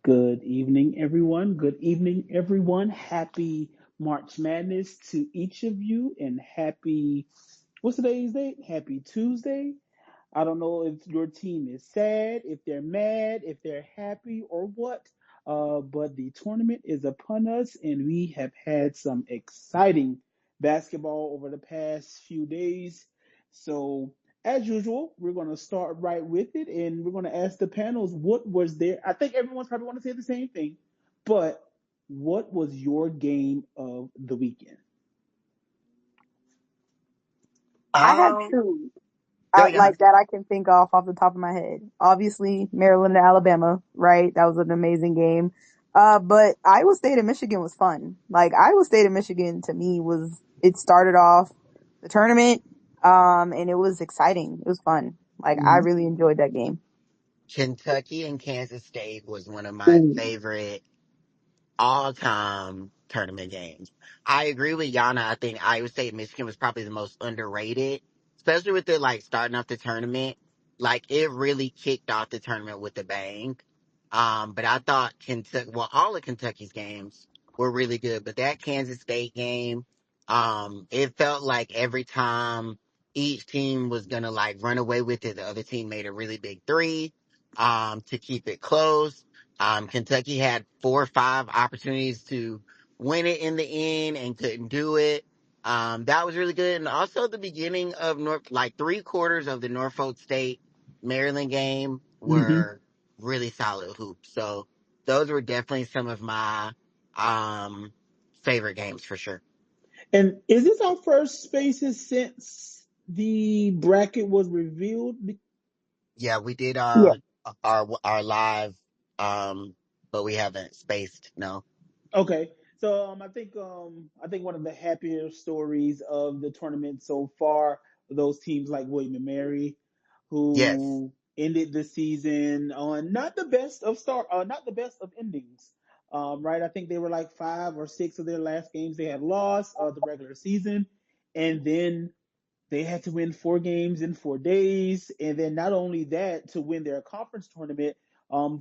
Good evening, everyone. Good evening, everyone. Happy March Madness to each of you, and what's today's date? Happy Tuesday. I don't know if your team is sad, if they're mad, if they're happy, or what. But the tournament is upon us, and we have had some exciting basketball over the past few days. So, as usual, we're going to start right with it, and we're going to ask the panels what was there. I think everyone's probably want to say the same thing, but what was your game of the weekend? I have Um, two Go out ahead. like that I can think of the top of my head. Obviously, Maryland and Alabama, right? That was an amazing game. But Iowa State and Michigan was fun. Like Iowa State and Michigan to me it started off the tournament, and it was exciting. It was fun. Like I Mhm. really enjoyed that game. Kentucky and Kansas State was one of my favorite all-time tournament games. I agree with Yana. I think Iowa State Michigan was probably the most underrated, especially with it like starting off the tournament. Like it really kicked off the tournament with a bang. But I thought all of Kentucky's games were really good, but that Kansas State game, it felt like every time each team was gonna like run away with it, the other team made a really big three, to keep it close. Kentucky had 4 or 5 opportunities to win it in the end and couldn't do it. That was really good. And also the beginning of like 3 quarters of the Norfolk State Maryland game Mhm. were really solid hoops. So those were definitely some of my, um, favorite games for sure. And is this our first spaces since the bracket was revealed? Yeah, we did Yeah. our live, but we haven't spaced. No. Okay, so I think one of the happier stories of the tournament so far are those teams like William and Mary, Yes. who ended the season on not the best of endings. Right, I think they were like 5 or 6 of their last games they had lost the regular season, and then they had to win 4 games in 4 days, and then not only that, to win their conference tournament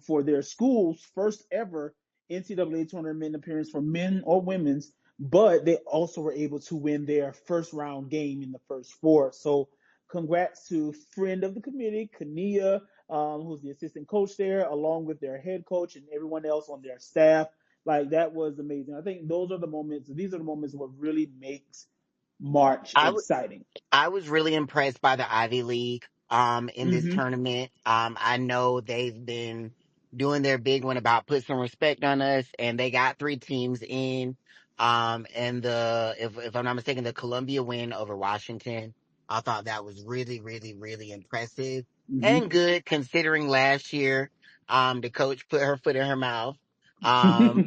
for their school's first ever NCAA tournament appearance for men or women's, but they also were able to win their first round game in the first four. So, congrats to friend of the committee, Kania, who's the assistant coach there, along with their head coach and everyone else on their staff. Like that was amazing. I think those are the moments. These are the moments what really makes March I exciting. I was really impressed by the Ivy League in this Hmm. tournament. I know they've been doing their big one about put some respect on us, and they got 3 teams in. And if I'm not mistaken, the Columbia win over Washington, I thought that was really, really, really impressive and Hmm. good considering last year the coach put her foot in her mouth. Um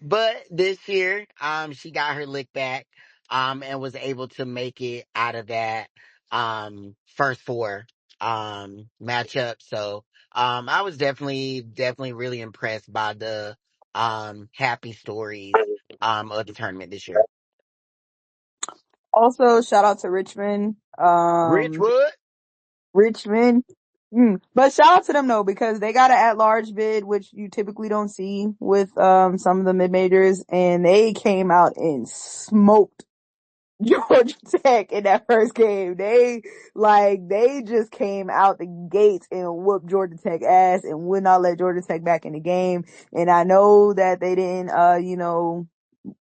but this year she got her lick back and was able to make it out of that first four matchup. So I was definitely really impressed by the happy stories of the tournament this year. Also, shout out to Richmond. Richwood? Richmond. But shout out to them though, because they got an at-large bid, which you typically don't see with some of the mid-majors, and they came out and smoked Georgia Tech in that first game. They just came out the gates and whooped Georgia Tech ass and would not let Georgia Tech back in the game. And I know that they didn't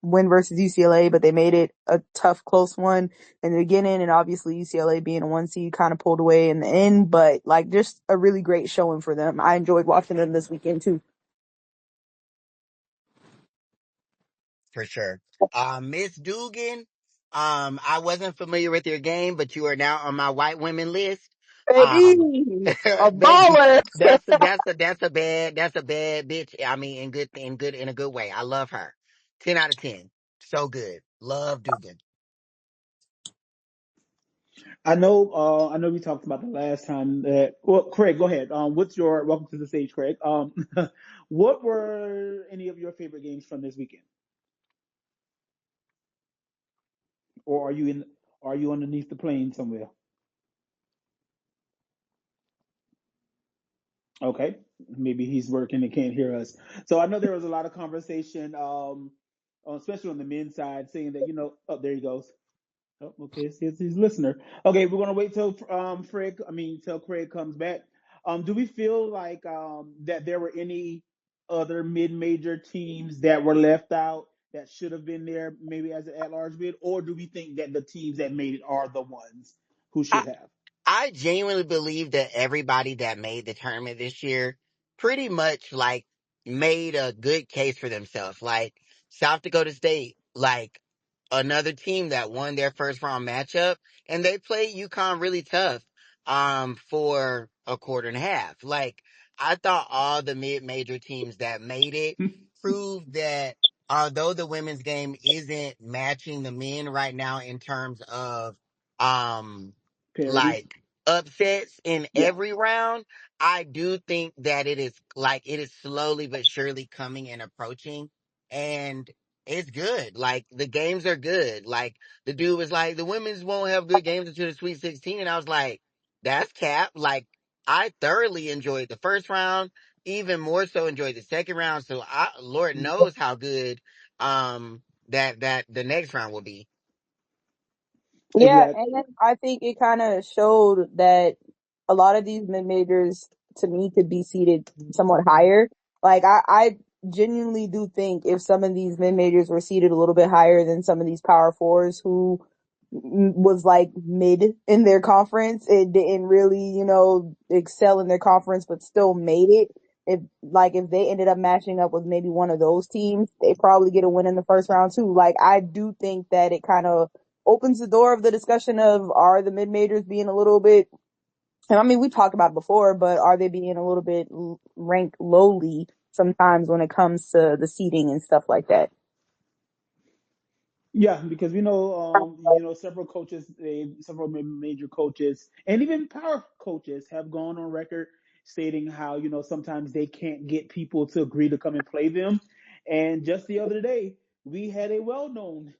win versus UCLA, but they made it a tough, close one in the beginning. And obviously UCLA being a 1 seed kind of pulled away in the end, but like just a really great showing for them. I enjoyed watching them this weekend too. For sure. Miss Dugan, I wasn't familiar with your game, but you are now on my white women list. Um, Baby, a baby, baller. that's a bad bitch. I mean, in a good way. I love her. 10 out of 10. So good. Love Dugan. I know we talked about the last time that. Well, Craig, go ahead. Welcome to the stage, Craig? What were any of your favorite games from this weekend, or Are you underneath the plane somewhere? Okay, maybe he's working and can't hear us. So I know there was a lot of conversation, especially on the men's side, saying that oh, there he goes. Oh, okay, it's his listener. Okay, we're gonna wait till till Craig comes back. Do we feel like that there were any other mid-major teams that were left out that should have been there, maybe as an at-large bid, or do we think that the teams that made it are the ones who I, should have? I genuinely believe that everybody that made the tournament this year pretty much like made a good case for themselves. Like South Dakota State, like another team that won their first round matchup, and they played UConn really tough for a quarter and a half. Like I thought all the mid major teams that made it proved that although the women's game isn't matching the men right now in terms of um Parity. like upsets in Yeah. every round, I do think that it is slowly but surely coming and approaching, and it's good. Like the games are good. Like the dude was like, the women's won't have good games until the Sweet 16, and I was like, that's cap. Like I thoroughly enjoyed the first round, even more so enjoyed the second round. So Lord knows how good that the next round will be. Yeah, Exactly. and then I think it kind of showed that a lot of these mid majors to me could be seated somewhat higher. Like I genuinely do think if some of these mid majors were seated a little bit higher than some of these power fours who was like mid in their conference, it didn't really, excel in their conference, but still made it. If they ended up matching up with maybe one of those teams, they probably get a win in the first round too. Like I do think that it kind of opens the door of the discussion of are the mid majors being a little bit, and I mean, we talked about it before, but are they being a little bit ranked lowly sometimes when it comes to the seating and stuff like that? Yeah, because several coaches, several major coaches, and even power coaches have gone on record stating how sometimes they can't get people to agree to come and play them. And just the other day, we had a well-known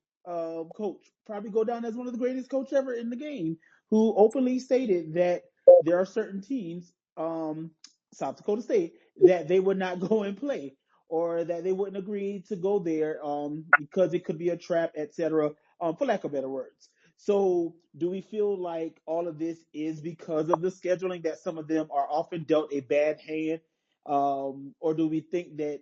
coach, probably go down as one of the greatest coach ever in the game, who openly stated that there are certain teams, South Dakota State, that they would not go and play or that they wouldn't agree to go there because it could be a trap, etc., for lack of better words. So, do we feel like all of this is because of the scheduling that some of them are often dealt a bad hand, or do we think that,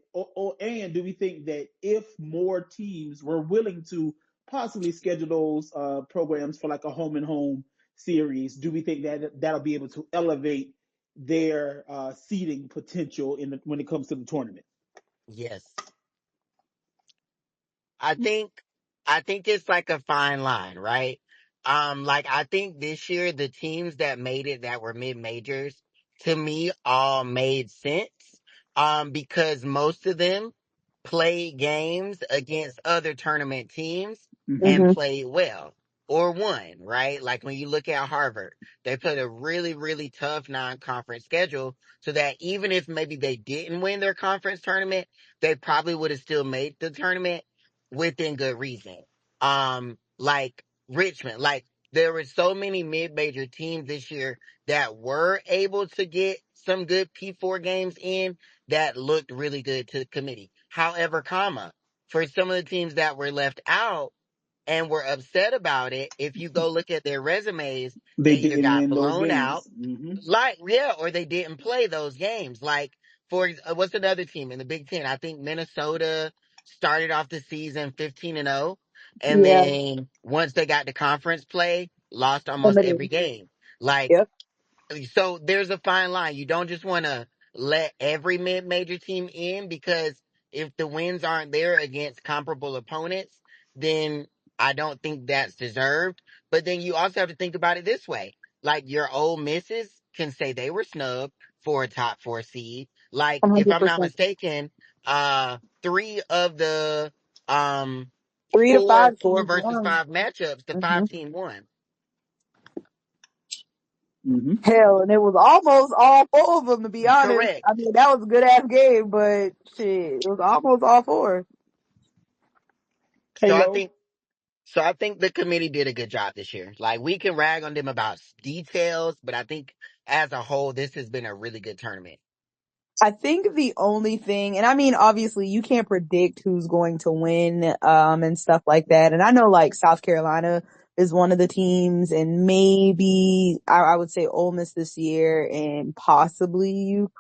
and do we think that if more teams were willing to possibly schedule those programs for like a home and home series, do we think that that'll be able to elevate their seeding potential when it comes to the tournament? Yes. I think I think it's like a fine line, right? Like I think this year the teams that made it that were mid majors to me all made sense. Because most of them played games against other tournament teams and Mm-hmm. played well or won, right? Like when you look at Harvard, they played a really, really tough non-conference schedule so that even if maybe they didn't win their conference tournament, they probably would have still made the tournament within good reason. Like Richmond, like there were so many mid-major teams this year that were able to get some good P4 games in that looked really good to the committee. However, for some of the teams that were left out and were upset about it, if you go look at their resumes, They they either didn't got win those blown out, games. Hmm. like, yeah, or they didn't play those games. Like, what's another team in the Big Ten? I think Minnesota started off the season 15-0, and Yeah, then once they got to conference play, lost almost every limited. game. Like, Yep. so there's a fine line. You don't just want to let every mid-major team in because if the wins aren't there against comparable opponents, then I don't think that's deserved. But then you also have to think about it this way. Like your old misses can say they were snubbed for a top four seed. Like if I'm not 100%. mistaken, three of the um 3 to 5 four teams versus won. five matchups, the Hmm. 5 team won. Hmm. Hell, and it was almost all four of them, to be honest. Correct. I mean, that was a good ass game, but shit, it was almost all four. So I Halo. think So I think the committee did a good job this year. Like we can rag on them about details, but I think as a whole, this has been a really good tournament. I think the only thing, and I mean, obviously you can't predict who's going to win, and stuff like that. And I know like South Carolina is one of the teams and maybe I would say Ole Miss this year and possibly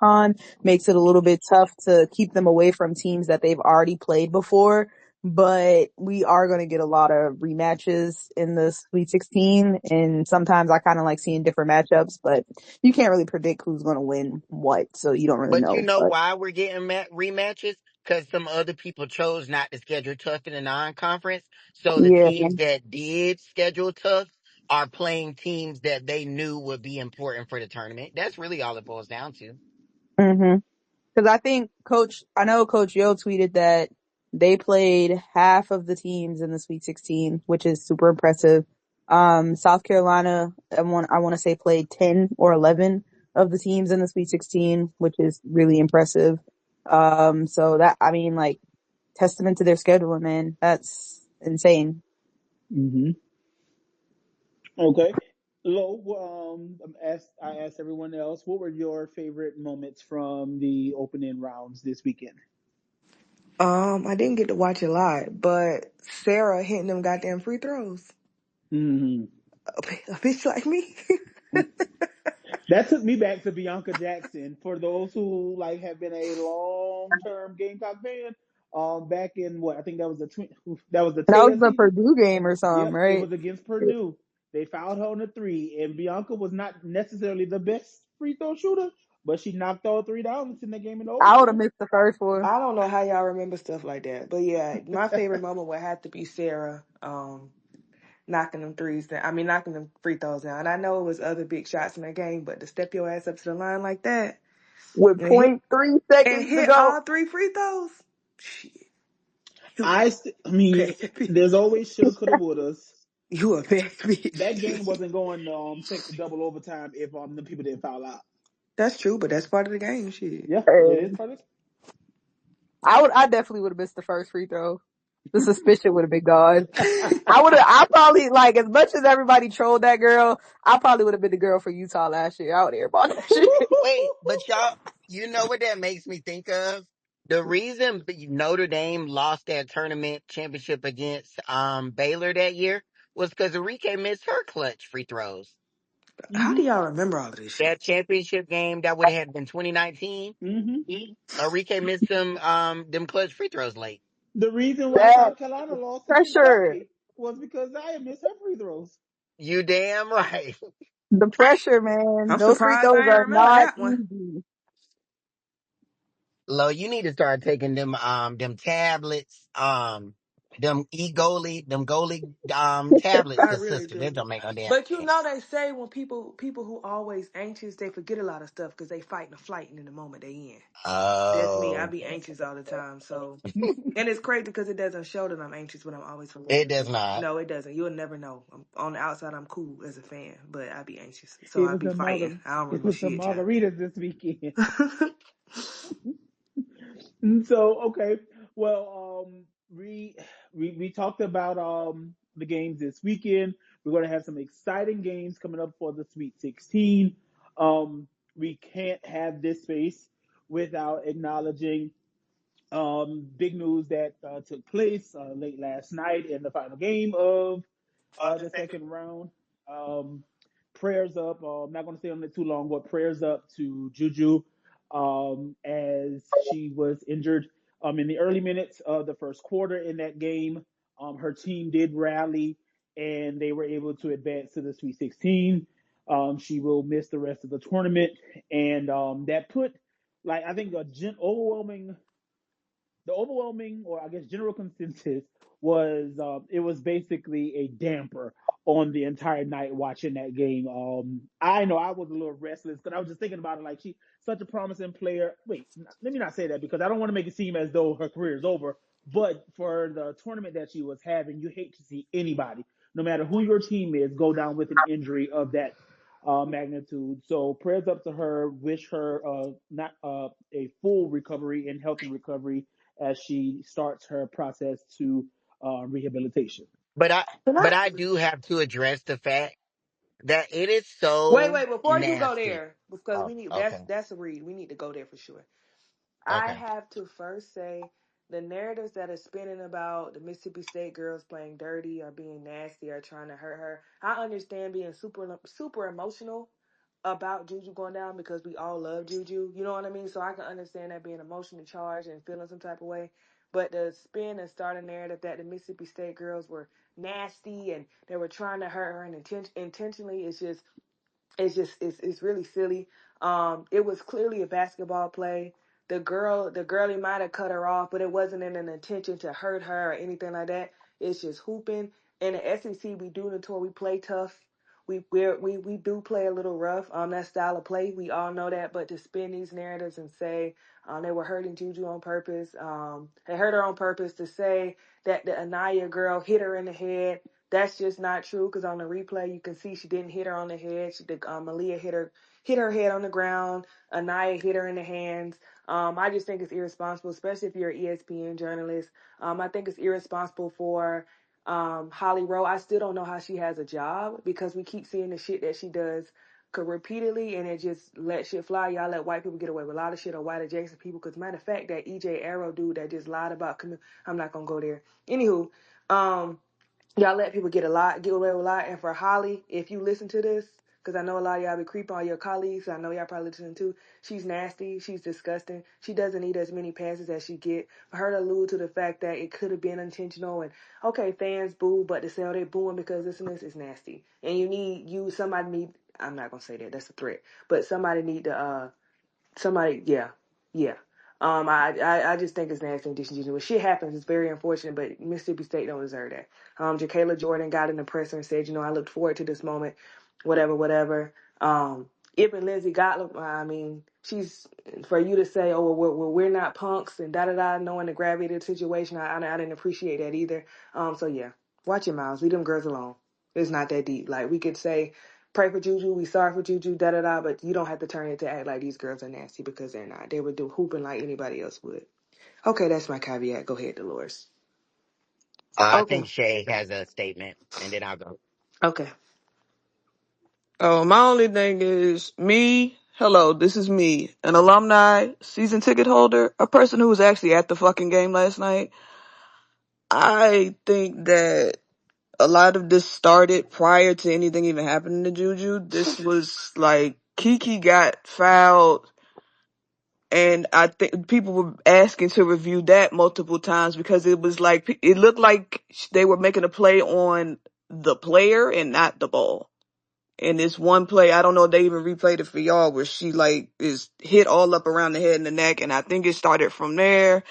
UConn makes it a little bit tough to keep them away from teams that they've already played before. But we are going to get a lot of rematches in the Sweet 16, and sometimes I kind of like seeing different matchups, but you can't really predict who's going to win what, so you don't really But you know. know But why we're getting rematches? Because some other people chose not to schedule tough in the non-conference. So the yeah, teams that did schedule tough are playing teams that they knew would be important for the tournament. That's really all it boils down to. because I know Coach Yo tweeted that they played half of the teams in the Sweet 16, which is super impressive. South Carolina, I want to say played 10 or 11 of the teams in the Sweet 16, which is really impressive. So that, I mean, like, testament to their scheduling, man. That's insane. Hmm. Okay. Lo, I asked everyone else, what were your favorite moments from the opening rounds this weekend? I didn't get to watch it live, but Sarah hitting them goddamn free throws. Hmm. A bitch like me. That took me back to Bianca Jackson. For those who like have been a long-term Gamecock fan, back in what I think that was that was the That was Taya the season. Purdue game or something, Yep, it right? was against Purdue. They fouled her on the three, and Bianca was not necessarily the best free throw shooter, but she knocked all three down and sent that game in I would have overtime. missed the first one. I don't know how y'all remember stuff like that, but yeah, my favorite moment would have to be Sarah, knocking them threes down. I mean, knocking them free throws down. And I know it was other big shots in that game, but to step your ass up to the line like that With and hit point three and seconds to hit go. all three free throws, shit, you I a mean, bad bitch. there's always shoulda, coulda, wouldas. You a bad That game bitch. wasn't going double overtime if the people didn't foul out. That's true, but that's part of the game, shit. Yeah, it is Hey, part of I definitely would have missed the first free throw. The suspicion would have been gone. it. I probably, like, as much as everybody trolled that girl, I probably would have been the girl for Utah last year. I would hear about that shit. Wait, but y'all, you know what that makes me think of? The reason Notre Dame lost that tournament championship against Baylor that year was because Enrique missed her clutch free throws. How Hmm. do y'all remember all of this shit? That championship game that would have been 2019, Hmm. Enrique missed them clutch free throws late. The reason why That South Carolina lost to pressure, Kentucky was because Zaya missed her free throws. You damn right. the pressure, man. I'm Those free surprised throws I ain't are remember not that one. easy. Lo, you need to start taking them tablets, them goalie tablets I to really sister. They do. don't make no damn But you sense. know they say when people who always anxious, they forget a lot of stuff because they fighting a flight and in the moment they in. That's me. I Oh, be anxious all the time. So, and it's crazy because it doesn't show that I'm anxious, but I'm always it forgetting does shit. not. No, it doesn't. You'll never know. On the outside, I'm cool as a fan, but I be anxious. So It I was be the fighting. I don't it remember was the shit, child. margaritas this weekend. So okay, well, we talked about the games this weekend. We're going to have some exciting games coming up for the Sweet 16. We can't have this space without acknowledging big news that took place late last night in the final game of the second round. Um, Prayers up. I'm not going to stay on it too long, but prayers up to Juju as she was injured in the early minutes of the first quarter in that game. Her team did rally and they were able to advance to the Sweet 16. She will miss the rest of the tournament, and that put, like, I think overwhelming, or I guess general consensus was it was basically a damper on the entire night watching that game. I know I was a little restless because I was just thinking about it. Like, she such a promising player. Wait, let me not say that because I don't want to make it seem as though her career is over. But for the tournament that she was having, you hate to see anybody, no matter who your team is, go down with an injury of that magnitude. So prayers up to her. Wish her not a full recovery and healthy recovery as she starts her process to rehabilitation. But I, Can I? but I do have to address the fact that it is Wait, so wait. Before you go nasty. there, because Oh, we need okay. that's a read. We need to go there for sure. I Okay. have to first say the narratives that are spinning about the Mississippi State girls playing dirty or being nasty or trying to hurt her. I understand being super emotional about Juju going down because we all love Juju. You know what I mean? So I can understand that being emotionally charged and feeling some type of way. But the spin and start a narrative that the Mississippi State girls were nasty and they were trying to hurt her and intentionally, it's really silly. It was clearly a basketball play. The girlie might have cut her off, but it wasn't in an intention to hurt her or anything like that. It's just hooping. In the SEC, we do we play tough. We do play a little rough. That style of play, we all know that. But to spin these narratives and say they were hurting Juju on purpose, they hurt her on purpose. To say that the Anaya girl hit her in the head, that's just not true because on the replay you can see she didn't hit her on the head. Malia hit her head on the ground. Anaya hit her in the hands. I just think it's irresponsible, especially if you're an ESPN journalist. I think it's irresponsible for Holly Rowe. I still don't know how she has a job because we keep seeing the shit that she does repeatedly and it just let shit fly. Y'all let white people get away with a lot of shit or white adjacent people. Because matter of fact, that EJ Arrow dude that just lied about I'm not gonna go there. Anywho, y'all let people get away with a lot. And for Holly, if you listen to this, because I know a lot of y'all be creeping on your colleagues, I know y'all probably listening too. She's nasty. She's disgusting. She doesn't need as many passes as she get. For her to allude to the fact that it could have been intentional and okay, fans boo, but to say they booing because this and this is nasty. And somebody need. I'm not gonna say that. That's a threat. But somebody need to yeah. I just think it's nasty and disingenuous. When shit happens, it's very unfortunate, but Mississippi State don't deserve that. Jacayla Jordan got in the presser and said, I looked forward to this moment, whatever. Even Lindsey Gottlieb, I mean, she's, for you to say, oh, well, we're not punks and da-da-da, knowing the gravity of the situation, I didn't appreciate that either. So yeah, watch your mouths. Leave them girls alone. It's not that deep. Like, we could say, pray for Juju, we sorry for Juju, da-da-da, but you don't have to turn it to act like these girls are nasty because they're not. They would do hooping like anybody else would. Okay, that's my caveat. Go ahead, Dolores. I Okay. think Shay has a statement, and then I'll go. Okay. Oh, my only thing is me. Hello, this is me, an alumni, season ticket holder, a person who was actually at the fucking game last night. I think that a lot of this started prior to anything even happening to Juju. This was like Kiki got fouled, and I think people were asking to review that multiple times because it was like it looked like they were making a play on the player and not the ball. And this one play, I don't know if they even replayed it for y'all, where she like is hit all up around the head and the neck, and I think it started from there.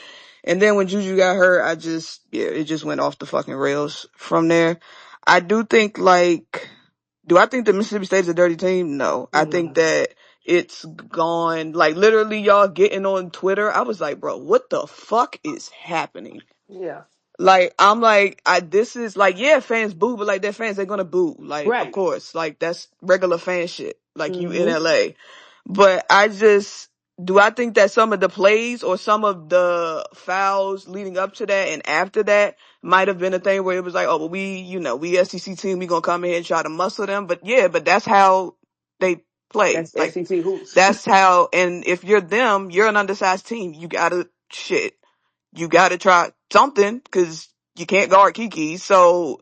And then when Juju got hurt, it just went off the fucking rails from there. I do think do I think that Mississippi State is a dirty team? No. I think No. that it's gone, like literally y'all getting on Twitter. I was like, bro, what the fuck is happening? Yeah. Like, this is like, yeah, fans boo, but like, they're fans, they're gonna boo. Like, of Right. course, like, that's regular fan shit. Like, you in Mm-hmm. LA. But do I think that some of the plays or some of the fouls leading up to that and after that might have been a thing where it was like, oh, well, we SEC team, we gonna come in here and try to muscle them. But yeah, but that's how they play. That's Like, SEC hoops. that's how, and if you're them, you're an undersized team. You gotta try something because you can't guard Kiki. So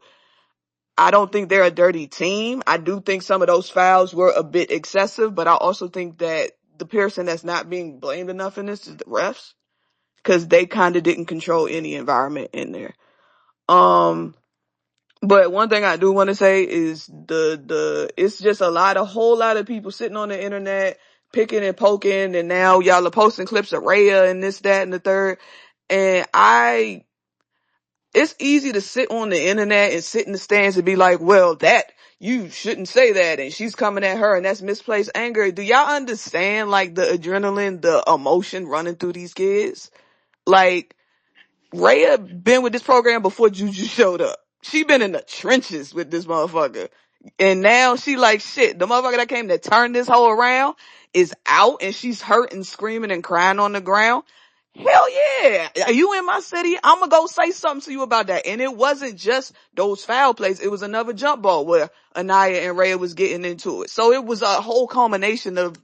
I don't think they're a dirty team. I do think some of those fouls were a bit excessive, but I also think that the person that's not being blamed enough in this is the refs because they kind of didn't control any environment in there. But one thing I do want to say is it's just a whole lot of people sitting on the internet picking and poking, and now y'all are posting clips of Rhea and this, that, and the third. And it's easy to sit on the internet and sit in the stands and be like, well, you shouldn't say that, and she's coming at her, and that's misplaced anger. Do y'all understand, like, the adrenaline, the emotion running through these kids? Like, Rhea been with this program before Juju showed up. She been in the trenches with this motherfucker. And now she like, shit, the motherfucker that came to turn this whole around is out and she's hurt and screaming and crying on the ground. Hell yeah. Are you in my city? I'm gonna go say something to you about that. And it wasn't just those foul plays. It was another jump ball where Anaya and Rhea was getting into it. So it was a whole culmination of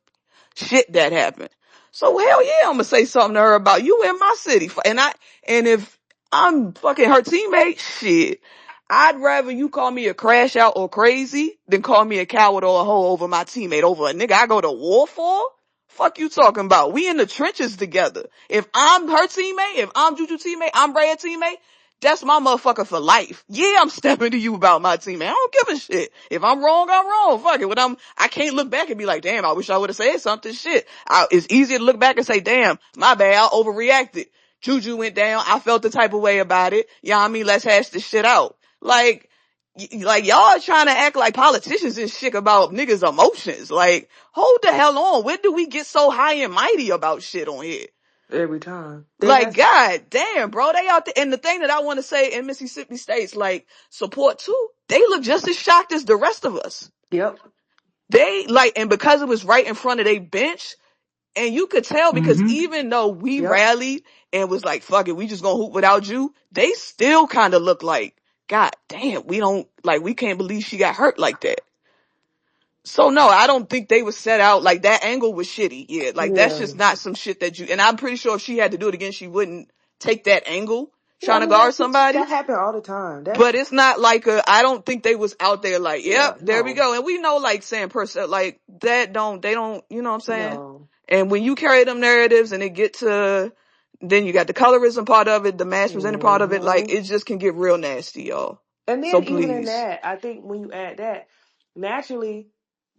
shit that happened. So hell yeah, I'm gonna say something to her about you in my city. And if I'm fucking her teammate, shit, I'd rather you call me a crash out or crazy than call me a coward or a hoe over my teammate, over a nigga I go to war for. Fuck you talking about? We in the trenches together. If I'm her teammate, if I'm Juju teammate, I'm Rhea teammate, that's my motherfucker for life. Yeah, I'm stepping to you about my teammate. I don't give a shit. If I'm wrong, I'm wrong. Fuck it. I can't look back and be like, damn, I wish I would have said something. Shit. It's easier to look back and say, damn, my bad, I overreacted. Juju went down. I felt the type of way about it. You know what I mean? Let's hash this shit out. Like y'all trying to act like politicians and shit about niggas' emotions. Like, hold the hell on. When do we get so high and mighty about shit on here? Every time. Like, god damn, bro, they out there. And the thing that I want to say in Mississippi State's like support too, they look just as shocked as the rest of us. Yep. And because it was right in front of their bench, and you could tell because Mm-hmm. even though we Yep. rallied and was like, fuck it, we just gonna hoop without you, they still kind of look like, god damn, we can't believe she got hurt like that. So no, I don't think they was set out like that. Angle was shitty. Yeah, like that's Yeah. just not some shit and I'm pretty sure if she had to do it again, she wouldn't take that angle Yeah, I trying to mean guard somebody. that happened all the time. But it's not like I don't think they was out there like, Yeah, yep, there we no. go. And we know like saying person like that they don't, you know what I'm saying? No. And when you carry them narratives and it get to, then you got the colorism part of it, the mass presenting part of it, like Mm-hmm. it just can get real nasty, y'all. And So then even in please. that, I think when you add that, naturally,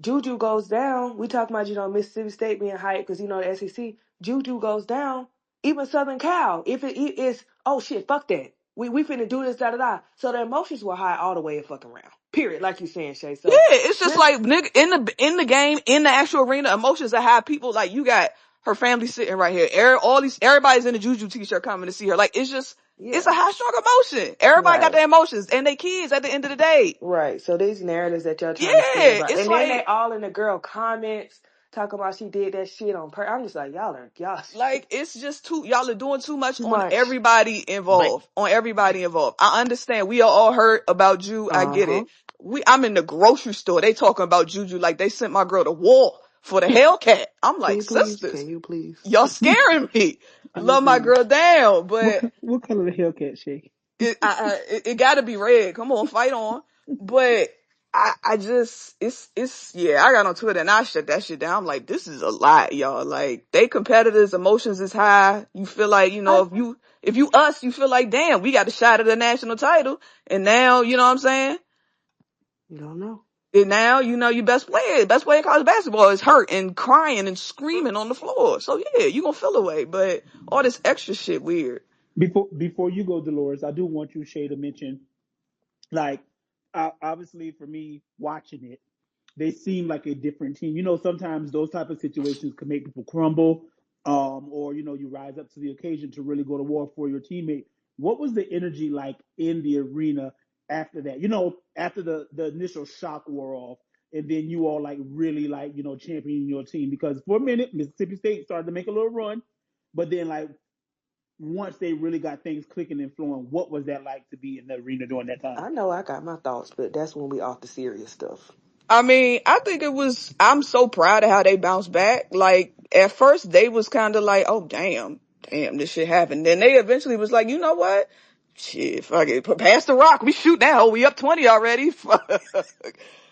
Juju goes down. We talk about, Mississippi State being hyped because, the SEC. Juju goes down. Even Southern Cal, if it is, oh shit, fuck that. We finna do this, da da da. So the emotions were high all the way and fucking around. Period, like you saying, Shay. Yeah, So it's just really, like nigga in the game, in the actual arena, emotions are high. People like you got her family sitting right here. Everybody's in a Juju t-shirt coming to see her. Like it's a yeah. high strong emotion. Everybody got Right. their emotions and they kids at the end of the day. Right. So these narratives that y'all Yeah, trying to spin about, it's and then they like all in the girl comments talking about she did that shit on purpose. I'm just like, y'all it's just y'all are doing too much too on much. everybody But involved. On everybody involved. I understand we are all hurt about Ju. I get Uh-huh. it. I'm in the grocery store. They talking about Juju like they sent my girl to war for the Hellcat. I'm Can like, you please? sisters, Can you please? y'all scaring me. I Love my agree. girl down, but What color the Hellcat shake? it gotta be red. Come on, fight on. But I just, yeah, I got on Twitter and I shut that shit down. I'm like, this is a lot, y'all. Like, they competitors, emotions is high. You feel like, I if you us, you feel like, damn, we got a shot at the national title. And now, you know what I'm saying? don't know. And now, your best player in college basketball is hurt and crying and screaming on the floor. So yeah, you gonna feel away. But all this extra shit weird. Before you go, Dolores, I do want you, Shay, to mention, like, obviously for me watching it, they seem like a different team. Sometimes those type of situations can make people crumble, or you rise up to the occasion to really go to war for your teammate. What was the energy like in the arena after that? After the initial shock wore off, and then you all like really like championing your team, because for a minute Mississippi State started to make a little run, but then like once they really got things clicking and flowing, what was that like to be in the arena during that time? I know I got my thoughts, but that's when we off the serious stuff. I mean, I think I'm so proud of how they bounced back. Like, at first they was kind of like, oh, damn, this shit happened. Then they eventually was like, you know what? Shit, fuck it. Pass the rock. We shoot now. We up 20 already. Fuck.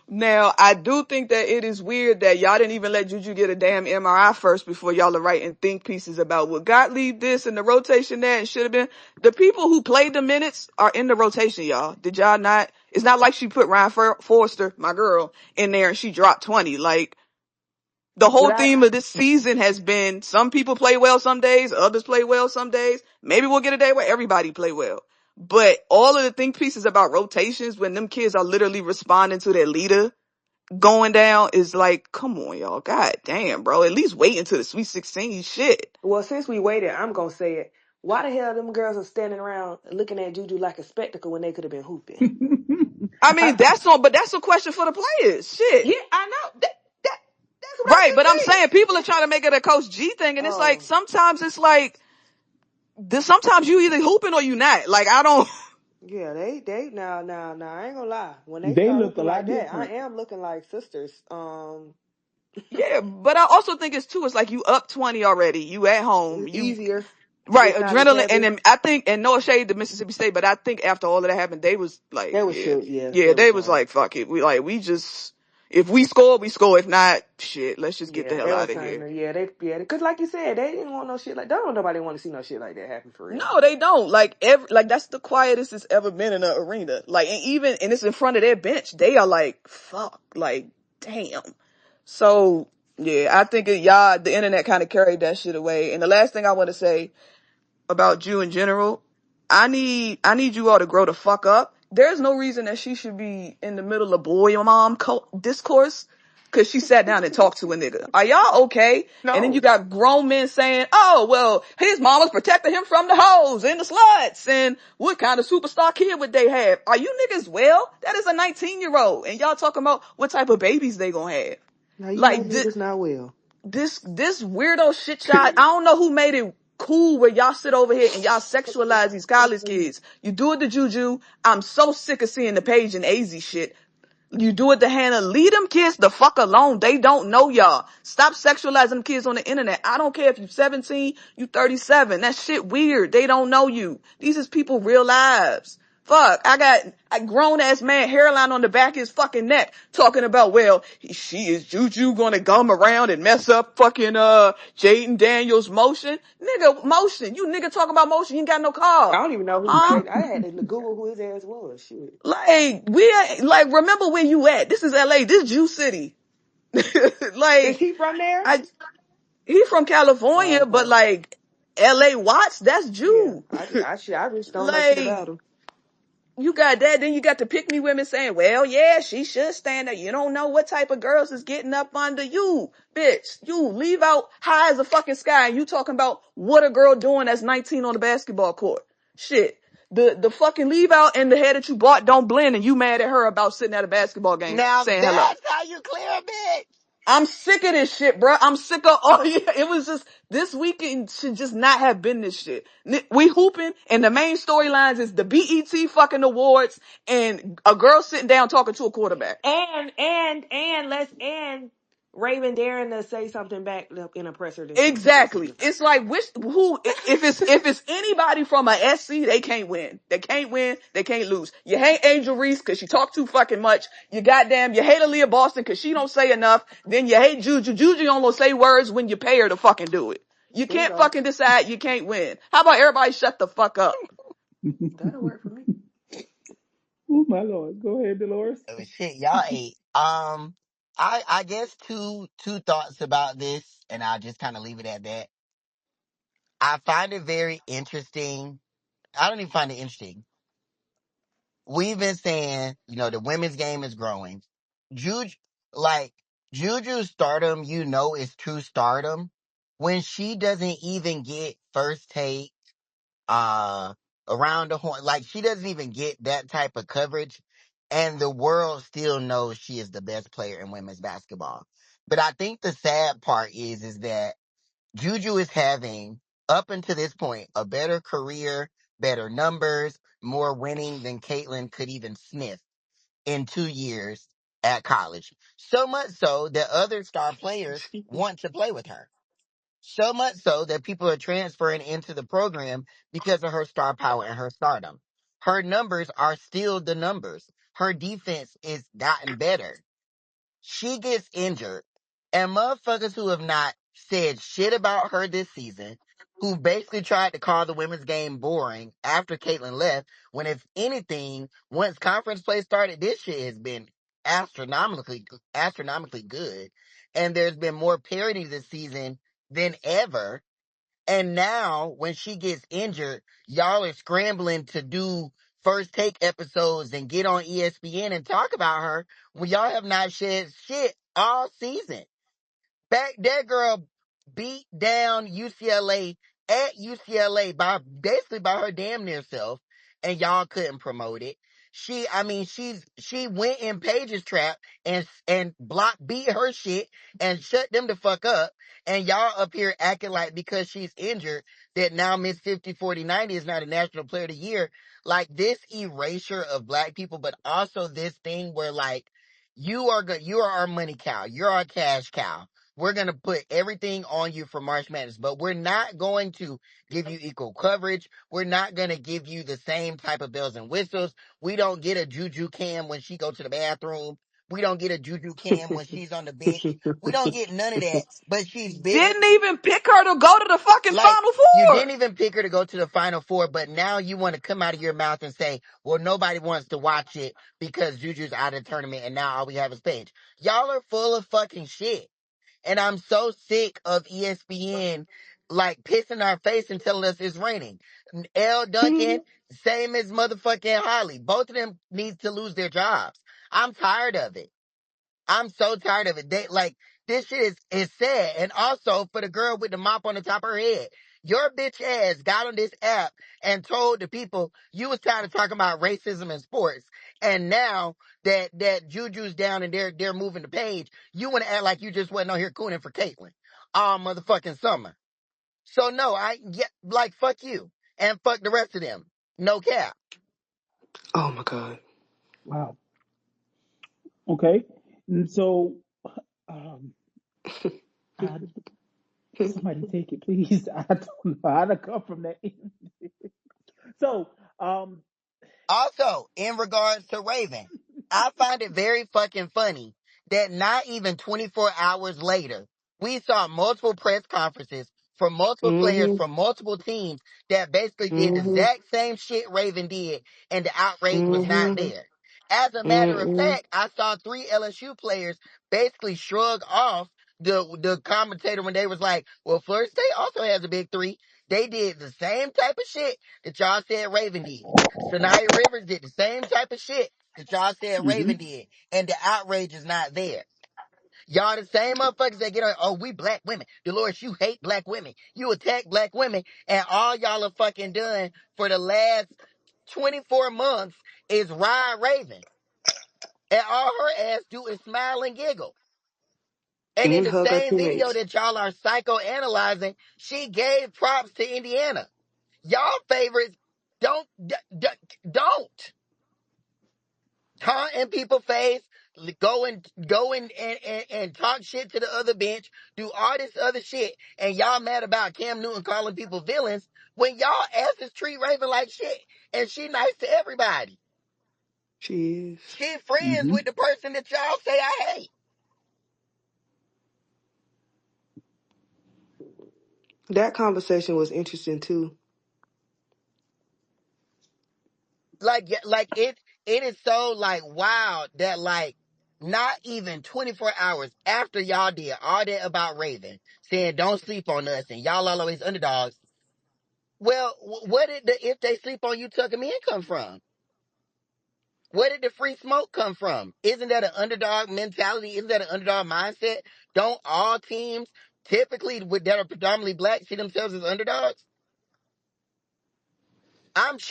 Now, I do think that it is weird that y'all didn't even let Juju get a damn MRI first before y'all are writing think pieces about what Gottlieb this and the rotation that and should have been. The people who played the minutes are in the rotation, y'all. Did y'all not? It's not like she put Ryan Forster, my girl, in there and she dropped 20. Like, the whole But I theme of this season has been some people play well some days, others play well some days. Maybe we'll get a day where everybody play well. But all of the think pieces about rotations when them kids are literally responding to their leader going down is like, come on, y'all. God damn, bro. At least wait until the Sweet 16 shit. well, since we waited, I'm gonna say it. Why the hell them girls are standing around looking at Juju like a spectacle when they could have been hooping? I I, mean, but that's a question for the players. Shit. yeah, I know. That's what I Right. But I'm just said. saying people are trying to make it a Coach G thing. And it's like, Oh, sometimes it's like, sometimes you either hooping or you not. Like, I don't. yeah, they now I ain't gonna lie. When they They start looked a hooping like lot that, I different. am looking like sisters. Yeah, but I also think it's like you up 20 already. You at home. It's You easier to right, get cotton adrenaline, and candy. then I think, and no shade to Mississippi State, but I think after all of that happened, they was like, They was yeah, shook. Yeah, yeah, they was they was tired. like, fuck it. We just, if we score, we score. If not, shit, let's just get the Yeah, hell they out was of saying here. that. Yeah, because like you said, they didn't want no shit like. Don't nobody want to see no shit like that happen for real. No, they don't. Like that's the quietest it's ever been in an arena. Like, and it's in front of their bench. They are like, fuck, like, damn. So yeah, I think the internet kind of carried that shit away. And the last thing I want to say about you in general, I need you all to grow the fuck up. There's no reason that she should be in the middle of boy or mom discourse because she sat down and talked to a nigga. Are y'all okay? And then you No, got grown men saying, oh, well, his mama's protecting him from the hoes and the sluts. And what kind of superstar kid would they have? Are you niggas well? That is a 19-year-old. And y'all talking about what type of babies they gonna have. now you know Like, niggas not well. this weirdo shit shot. I don't know who made it cool where y'all sit over here and y'all sexualize these college kids. You do it to Juju. I'm so sick of seeing the Paige and AZ shit. You do it to Hannah. Leave them kids the fuck alone. They don't know y'all. Stop sexualizing them kids on the internet. I don't care if you 17, you 37. That shit weird. They don't know you. These is people real lives. Fuck, I got a grown ass man hairline on the back of his fucking neck talking about, well, she is Juju gonna come around and mess up fucking, Jaden Daniels motion. Nigga, motion. You nigga talking about motion. You ain't got no I car. don't even know who. Huh? I had to Google who his ass was. Shit. Remember where you at. This is LA. This Jew City. Is like, he from there? I, he from Oh, California, but okay. like, LA Watts, that's Yeah, Jew. I just don't know shit like, about him. you got that, then you got the pick me women saying, well, yeah, she should stand there. You don't know what type of girls is getting up under you. Bitch, you leave out high as a fucking sky and you talking about what a girl doing that's 19 on the basketball court. Shit. The fucking leave out and the hair that you bought don't blend and you mad at her about sitting at a basketball game Now saying hello. that's how you clear a bitch. I'm sick of this shit, bro. I'm sick of, oh yeah, it was just, this weekend should just not have been this shit. We hooping and the main storylines is the BET fucking awards and a girl sitting down talking to a quarterback. And let's and Raven daring to say something back in a presser this week, Exactly. basically. It's like if it's anybody from a SC, they can't win. They can't win. They can't lose. You hate Angel Reese because she talk too fucking much. You hate Aaliyah Boston because she don't say enough. Then you hate Juju. Juju only say words when you pay her to fucking do it. You can't Bingo. fucking decide. You can't win. How about everybody shut the fuck up? That'll work for me. Oh my lord. Go ahead, Dolores. Oh, shit, y'all ate. I guess two thoughts about this, and I'll just kind of leave it at that. I find it very interesting. I don't even find it interesting. We've been saying, the women's game is growing. Juju, like, Juju's stardom, is true stardom when she doesn't even get first take, uh, around the horn. Like, she doesn't even get that type of coverage, and the world still knows she is the best player in women's basketball. But I think the sad part is that Juju is having, up until this point, a better career, better numbers, more winning than Caitlyn could even sniff in 2 years at college. So much so that other star players want to play with her. So much so that people are transferring into the program because of her star power and her stardom. Her numbers are still the numbers. Her defense is gotten better. She gets injured, and motherfuckers who have not said shit about her this season, who basically tried to call the women's game boring after Caitlyn left, when if anything, once conference play started, this shit has been astronomically good, and there's been more parity this season than ever. And now, when she gets injured, y'all are scrambling to do first take episodes and get on ESPN and talk about her when y'all have not said shit all season. That girl beat down UCLA at UCLA basically by her damn near self, and y'all couldn't promote it. She went in Paige's trap and beat her shit and shut them the fuck up. And y'all up here acting like because she's injured that now Miss 50, 40, 90 is not a national player of the year. Like, this erasure of black people, but also this thing where, like, You are good. You are our money cow. You're our cash cow. We're going to put everything on you for March Madness, but we're not going to give you equal coverage. We're not going to give you the same type of bells and whistles. We don't get a Juju cam when she go to the bathroom. We don't get a Juju cam when she's on the bench. We don't get none of that, but she's bigger. Didn't even pick her to go to the fucking Like, Final you Four. didn't even pick her to go to the Final Four, but now you want to come out of your mouth and say, well, nobody wants to watch it because Juju's out of the tournament and now all we have is Paige. Y'all are full of fucking shit. And I'm so sick of ESPN, like, pissing our face and telling us it's raining. L. Duncan, same as motherfucking Holly. Both of them need to lose their jobs. I'm tired of it. I'm so tired of it. This shit is sad. And also for the girl with the mop on the top of her head, your bitch ass got on this app and told the people you was tired of talking about racism in sports. And now that Juju's down and they're moving the page, you want to act like you just wasn't on here cooning for Caitlyn all motherfucking summer. So no, fuck you and fuck the rest of them. No cap. Oh my God. Wow. Okay. And so, um, I, somebody take it, please. I don't know how to come from that. So, Also, in regards to Raven, I find it very fucking funny that not even 24 hours later, we saw multiple press conferences from multiple players Mm-hmm. from multiple teams that basically did the Mm-hmm. exact same shit Raven did, and the outrage was not Mm-hmm. there. As a matter of Mm-hmm. fact, I saw 3 LSU players basically shrug off the commentator when they was like, well, Florida State also has a big three. They did the same type of shit that y'all said Raven did. Sanaya Rivers did the same type of shit that y'all said mhm. Raven did, and the outrage is not there. Y'all the same motherfuckers that get on, oh, we black women. Dolores, you hate black women. You attack black women, and all y'all are fucking done for the last 24 months is ride Raven. And all her ass do is smile and giggle. And in And the hug our same video teammates. that y'all are psychoanalyzing, she gave props to Indiana. Y'all favorites don't taunt in people's face, go and talk shit to the other bench, do all this other shit, and y'all mad about Cam Newton calling people villains when y'all asses treat Raven like shit, and she nice to everybody. She is. She friends Mhm. with the person that y'all say I hate. That conversation was interesting too. It is so like wow that like not even 24 hours after y'all did all that about Raven, saying don't sleep on us and y'all always underdogs. Well, where did the if they sleep on you tucking me in come from? Where did the free smoke come from? Isn't that an underdog mentality? Isn't that an underdog mindset? Don't all teams typically that are predominantly black see themselves as underdogs?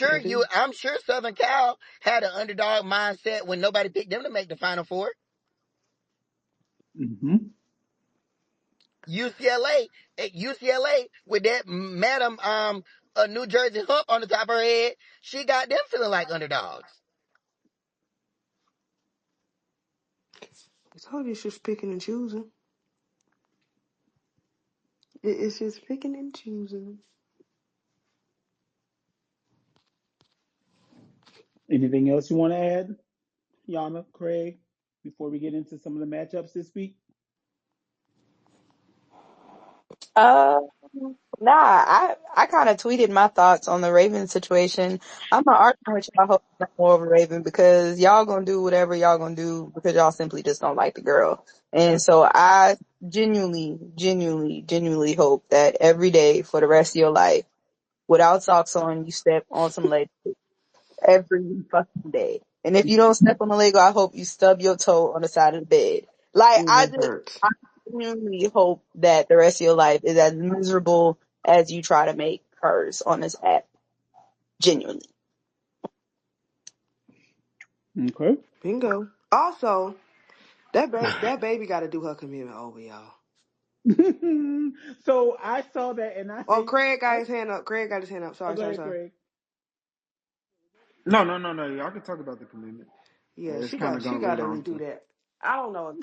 They do. I'm sure Southern Cal had an underdog mindset when nobody picked them to make the Final Four. Mhm. UCLA with that Madam a New Jersey hump on the top of her head, she got them feeling like underdogs. I told you it's just picking and choosing. It's just picking and choosing. Anything else you want to add, Yana, Craig, before we get into some of the matchups this week? Uh, nah, I kind of tweeted my thoughts on the Raven situation. I'm not arguing with y'all hope no more over Raven because y'all gonna do whatever y'all gonna do because y'all simply just don't like the girl. And so I genuinely hope that every day for the rest of your life, without socks on, you step on some Lego every fucking day. And if you don't step on the Lego, I hope you stub your toe on the side of the bed. Like And that hurts. I genuinely hope that the rest of your life is as miserable as you try to make hers on this app. Genuinely. Okay. Bingo. Also, that baby got to do her commitment over, y'all. So I saw that and Oh, Craig got I his hand up. Craig got his hand up. oh, Sorry, go sorry, ahead, sorry. Craig. No. Y'all can talk about the commitment. Yeah, It's she kind got of she gonna got lead to on redo to. that. I don't know.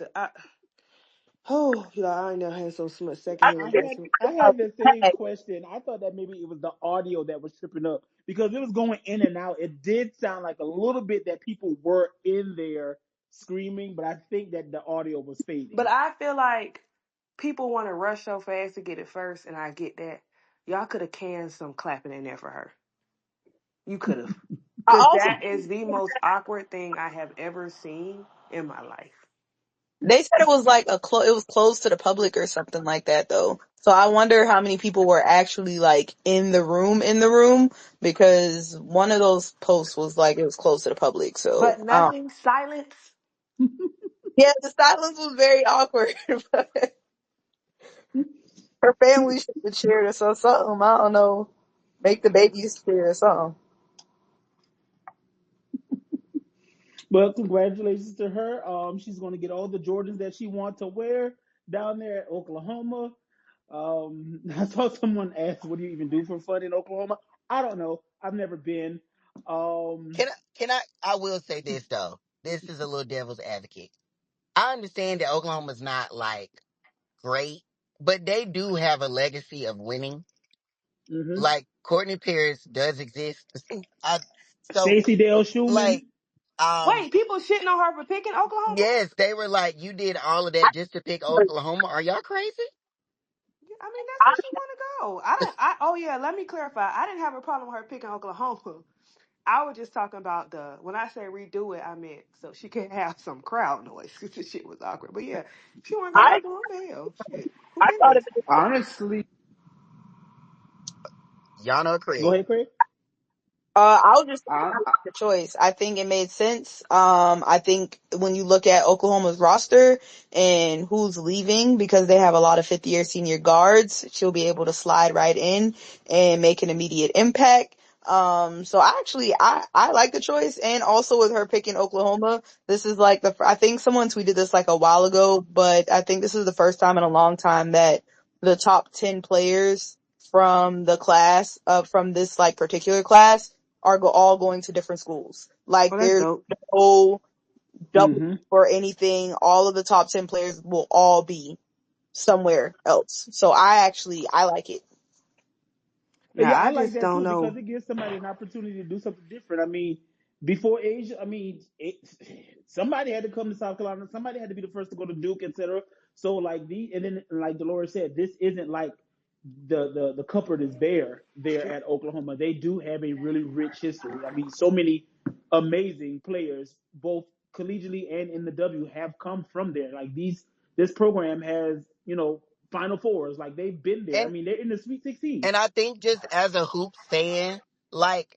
I ain't never had so much I secondhand I had embarrassment. I had the same question. I thought that maybe it was the audio that was tripping up because it was going in and out. It did sound like a little bit that people were in there screaming, but I think that the audio was fading. But I feel like people want to rush so fast to get it first, and I get that. Y'all could have canned some clapping in there for her. You could have. I Because also that is the most awkward thing I have ever seen in my life. they said it was like it was closed to the public or something like that though. So I wonder how many people were actually like in the room because one of those posts was like it was closed to the public. So But nothing, silence. yeah, the silence was very awkward. But her family should have cheered or something. I don't know. Make the babies cheer or something. But congratulations to her. She's going to get all the Jordans that she wants to wear down there at Oklahoma. I saw someone ask, "What do you even do for fun in Oklahoma?" I don't know. I've never been. Um, I will say this though. This is a little devil's advocate. I understand that Oklahoma's not like great, but they do have a legacy of winning. mhm. Like Courtney Pierce does exist. I, so Stacey Dale like, Schumann. um, Wait, people shitting on her for picking Oklahoma? yes, they were like, you did all of that just to pick Oklahoma. Are y'all crazy? I mean, that's where she want to go. Oh yeah, let me clarify. I didn't have a problem with her picking Oklahoma. I was just talking about when I say redo it, I meant so she can have some crowd noise because this shit was awkward. But yeah, if she want to go to I Oklahoma, hell, shit, who I thought cares? it made sense. Honestly, Y'all know Go Craig. ahead, Craig. I'll just say I, I like the choice. I think it made sense. I think when you look at Oklahoma's roster and who's leaving because they have a lot of fifth year senior guards, she'll be able to slide right in and make an immediate impact. So I like the choice, and also with her picking Oklahoma, this is like I think someone tweeted this like a while ago, but I think this is the first time in a long time that the top 10 players from the class, from this like particular class are all going to different schools. Like Oh, that's there's dope. no double Mm-hmm. or anything. All of the top 10 players will all be somewhere else. So I like it. Yeah, Yeah, I I like just that don't too because know. it gives somebody an opportunity to do something different. I mean, before Asia, somebody had to come to South Carolina. Somebody had to be the first to go to Duke, etc. So like and then like Dolores said, this isn't like the cupboard is bare there at Oklahoma. They do have a really rich history. I mean, so many amazing players, both collegiately and in the W, have come from there. Like this program has Final Fours. Like they've been there. I And mean, they're in the Sweet 16. I think just as a hoops fan, like,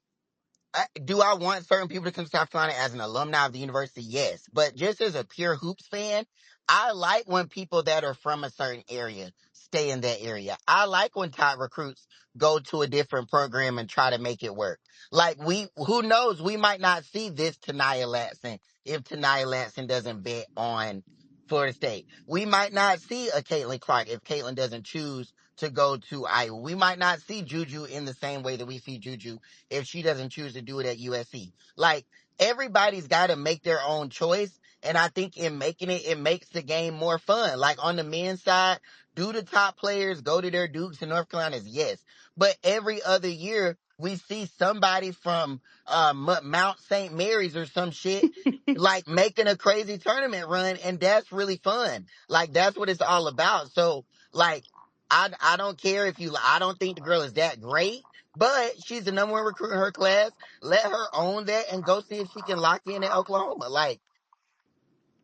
do I want certain people to come to South Carolina as an alumni of the university? Yes. But just as a pure hoops fan, I like when people that are from a certain area stay in that area. I like when top recruits go to a different program and try to make it work. Like who knows, we might not see this Tanaya Latson if Tanaya Latson doesn't bet on Florida State. We might not see a Caitlin Clark if Caitlin doesn't choose to go to Iowa. We might not see Juju in the same way that we see Juju if she doesn't choose to do it at USC. Like, everybody's got to make their own choice. And I think in making it, it makes the game more fun. Like on the men's side, do the top players go to their Dukes and North Carolinas? Yes. But every other year, we see somebody from Mount St. Mary's or some shit like making a crazy tournament run. And that's really fun. Like, that's what it's all about. So, like, I don't care if I don't think the girl is that great, but she's the number one recruit in her class. Let her own that and go see if she can lock in at Oklahoma. Like,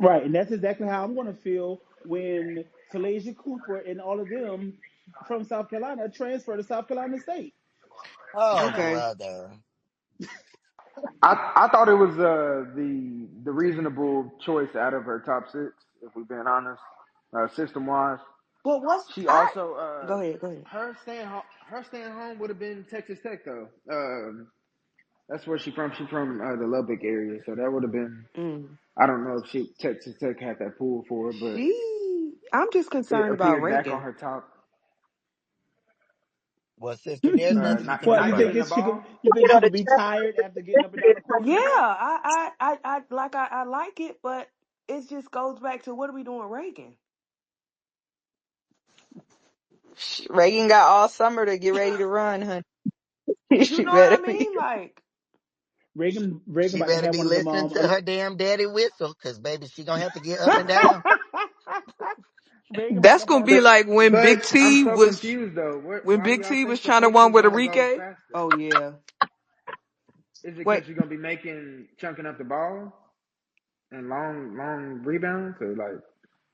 Right, and that's exactly how I'm going to feel when Talasia Cooper and all of them from South Carolina transfer to South Carolina State. oh, Okay. brother. I thought it was the reasonable choice out of her top six, if we're being honest, system wise. Well, She also Go ahead, go ahead. her staying home would have been Texas Tech though. That's where she from. She's from the Lubbock area, so that would have been. Mm. I don't know if Texas Tech had that pool for her, but I'm just it concerned about appeared back on ranking. her top. Well, sister, there's nothing you Not can Well, do you not about think giving it. the it's she could? ball. You think You know, she the could be tired after getting up and down the court Yeah, so much? I like it, but it just goes back to what are we doing, Reagan? Reagan got all summer to get ready to run, honey. You She know what I better. mean? Like, Reagan She about to better have be one of them. listening to her damn daddy whistle, cause baby, she gonna have to get up and down. Reagan about That's to gonna have be But one. like when but Big I'm T so was confused though. when Why do Big y'all T think was the trying to pace run is with a gonna go Enrique. faster? oh yeah. Is it Wait, because you're gonna be chunking up the ball and long rebounds, or like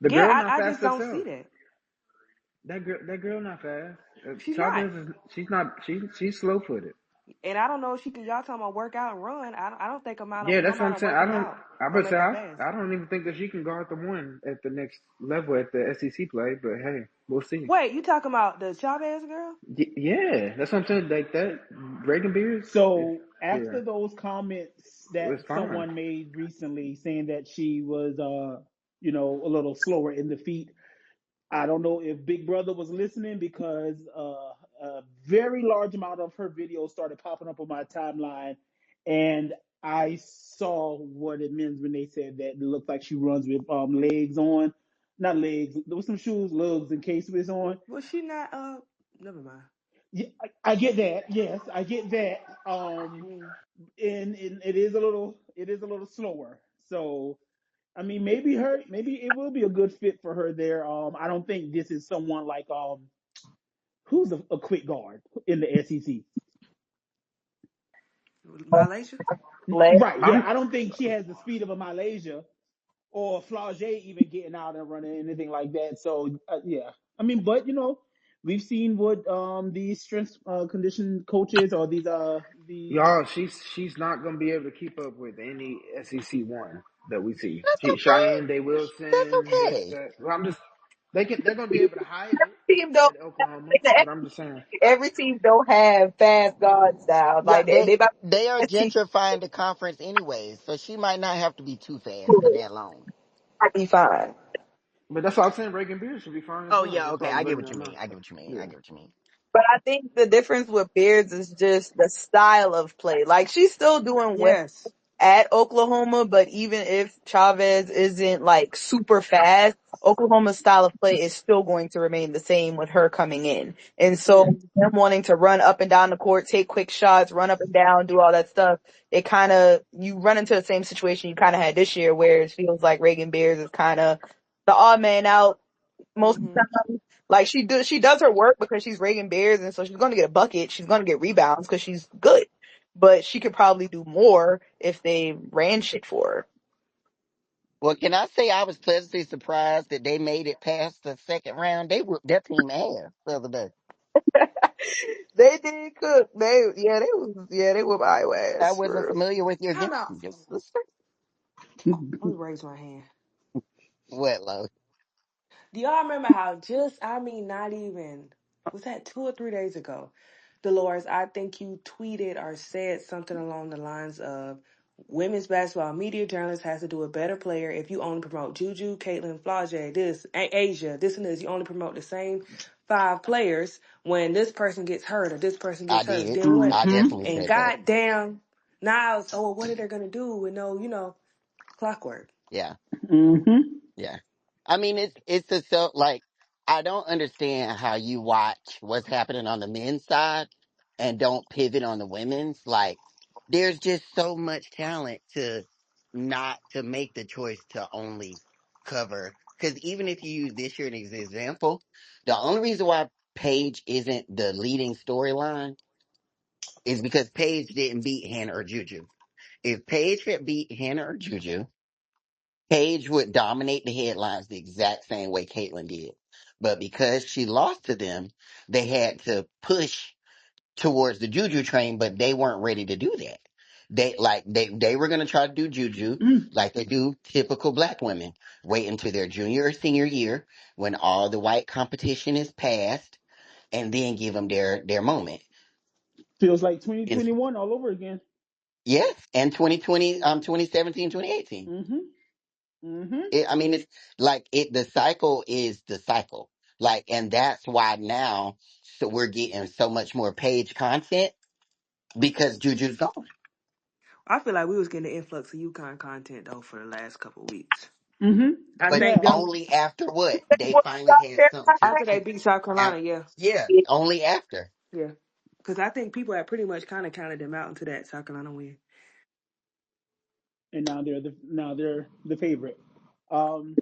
the girl yeah, not I fast just don't herself? see that. That girl not fast. She's not. Chavez is she's not she's slow footed. And I don't know if she can. Y'all talking about work out and run? I don't think Yeah, no that's what I'm amount of saying. I working don't. out I gonna would say make her fast. I don't even think that she can guard the one at the next level at the SEC play. But hey, we'll see. Wait, you talking about the Chavez girl? Yeah, that's what I'm saying. Like that, Reagan Beers is So yeah, after those comments that it's fine. someone made recently saying that she was, a little slower in the feet, I don't know if Big Brother was listening because a very large amount of her videos started popping up on my timeline, and I saw what it means when they said that it looks like she runs with legs on, not legs, there was some shoes, lugs, and case with on. Was she not? Never mind. Yeah, I get that. Yes, I get that. Mm. And it is a little slower. So I mean, maybe it will be a good fit for her there. I don't think this is someone like who's a quick guard in the SEC. Malaysia? Right? Yeah, I'm I don't think she has the speed of a Malaysia or Flau'jae even getting out and running anything like that. So yeah, I mean, but we've seen what these strength condition coaches or these y'all. She's not gonna be able to keep up with any SEC one that we see. That's okay. Cheyenne Day That's Wilson, this okay. that. Well, I'm just they're gonna be able to hide it Team don't. at Oklahoma, but I'm just saying. Every team don't have fast guards now. Yeah, Like they about they are to see gentrifying the conference anyways, so she might not have to be too fast for that long. be fine. But that's why I'm saying Reagan Beers should be fine as Oh well. yeah, That's why okay, I I was get looking what at you my mean. I get what you mean. I yeah. get what you mean. But I think the difference with Beards is just the style of play. Like she's still doing well Yes. at Oklahoma, but even if Chavez isn't like super fast, Oklahoma's style of play is still going to remain the same with her coming in. And so Yeah. them wanting to run up and down the court, take quick shots, run up and down, do all that stuff, it kind of, you run into the same situation you kind of had this year where it feels like Reagan Bears is kind of the odd man out most of the Mm-hmm. time. Like she does her work because she's Reagan Bears, and so she's going to get a bucket. She's going to get rebounds because she's good. But she could probably do more if they ran shit for Well, can I say I was pleasantly surprised that they made it past the second round? They whooped their team ass the other day. her. They did cook. They whoop Iowa I ass wasn't for real. familiar with your game. Time out. Just Let me raise my hand. what, Lo? Do y'all remember how not even, was that 2 or 3 days ago? Dolores, I think you tweeted or said something along the lines of women's basketball media journalists has to do a better player if you only promote Juju, Caitlin, Flau'jae, Asia, this and this. You only promote the same 5 players when this person gets hurt or this person I gets hurt. did. Then what? I Mm-hmm. definitely And said that. goddamn, now, oh, well, what are they going to do with no, clockwork? Yeah. Mm-hmm. Yeah. I mean, it's a so like I don't understand how you watch what's happening on the men's side and don't pivot on the women's. Like, there's just so much talent to not to make the choice to only cover. Because even if you use this year as an example, the only reason why Paige isn't the leading storyline is because Paige didn't beat Hannah or Juju. If Paige had beat Hannah or Juju, Paige would dominate the headlines the exact same way Caitlyn did. But because she lost to them, they had to push towards the Juju train, but they weren't ready to do that. They were gonna try to do Juju like they do typical black women. Wait until their junior or senior year when all the white competition is past and then give them their moment. Feels like And 2021 all over again. yes, and 2020, 2017, 2018. Mm-hmm. Mm-hmm. I mean, it's like the cycle is the cycle. Like, and that's why now, so we're getting so much more page content because Juju's gone. I feel like we was getting an influx of UConn content though for the last couple of weeks. Mm-hmm. I But think Yeah. them only after what? They finally had something to after they beat South out. Carolina, yeah, Yeah, only after. yeah. Because I think people had pretty much kind of counted them out into that South Carolina win. And now they're the favorite. Um,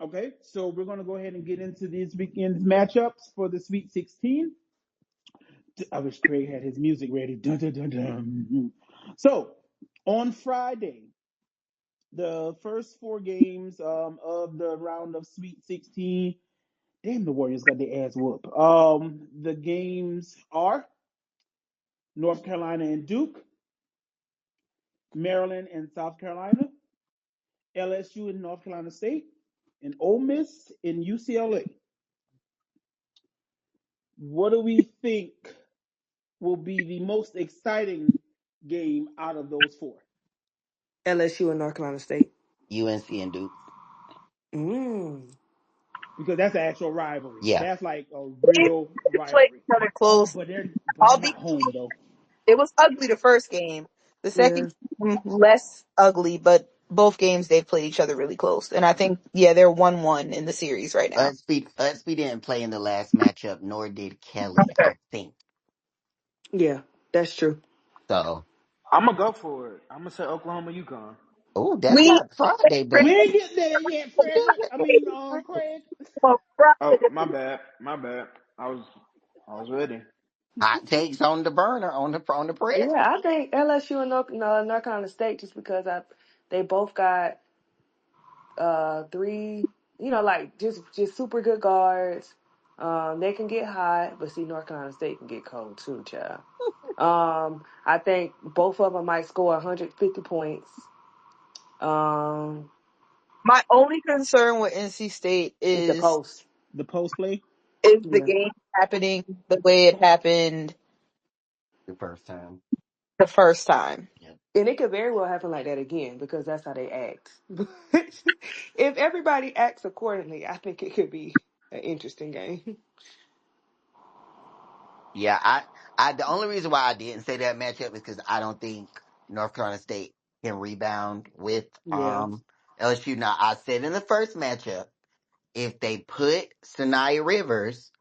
okay, so we're gonna go ahead and get into these weekend's matchups for the Sweet 16. I wish Craig had his music ready. Dun, dun, dun, dun. So on Friday, the first four games of the round of Sweet 16. Damn, the Warriors got their ass whooped. The games are North Carolina and Duke, Maryland and South Carolina, LSU and North Carolina State, and Ole Miss in UCLA. What do we think will be the most exciting game out of those four? LSU and North Carolina State. UNC and Duke. Mm. Because that's an actual rivalry. Yeah. That's like a They real played rivalry. each other close. But they're I'll be. not home though. It was ugly the first game. The Yeah. second game less ugly, but both games they've played each other really close. And I think they're 1-1 in the series right now. Unspe didn't play in the last matchup, nor did Kelly, I think. Yeah, that's true. So, I'm gonna go for it. I'm gonna say Oklahoma, UConn. oh, that's We not Friday, We baby. ain't get there yet, Freddie. I mean, Craig. Oh, my bad. My bad. I was ready. Hot takes on the burner on the press. Yeah, I think LSU and North Carolina State just because they both got three, like just super good guards. They can get hot, but see North Carolina State can get cold too, child. I think both of them might score 150 points. Um, My only concern with NC State it's the is post. The post play. the Yeah. game happening the way it happened The first time. the first time. Yeah. And it could very well happen like that again because that's how they act. But if everybody acts accordingly, I think it could be an interesting game. Yeah, the only reason why I didn't say that matchup is because I don't think North Carolina State can rebound with Yeah. LSU. Now I said in the first matchup, if they put Sanaya Rivers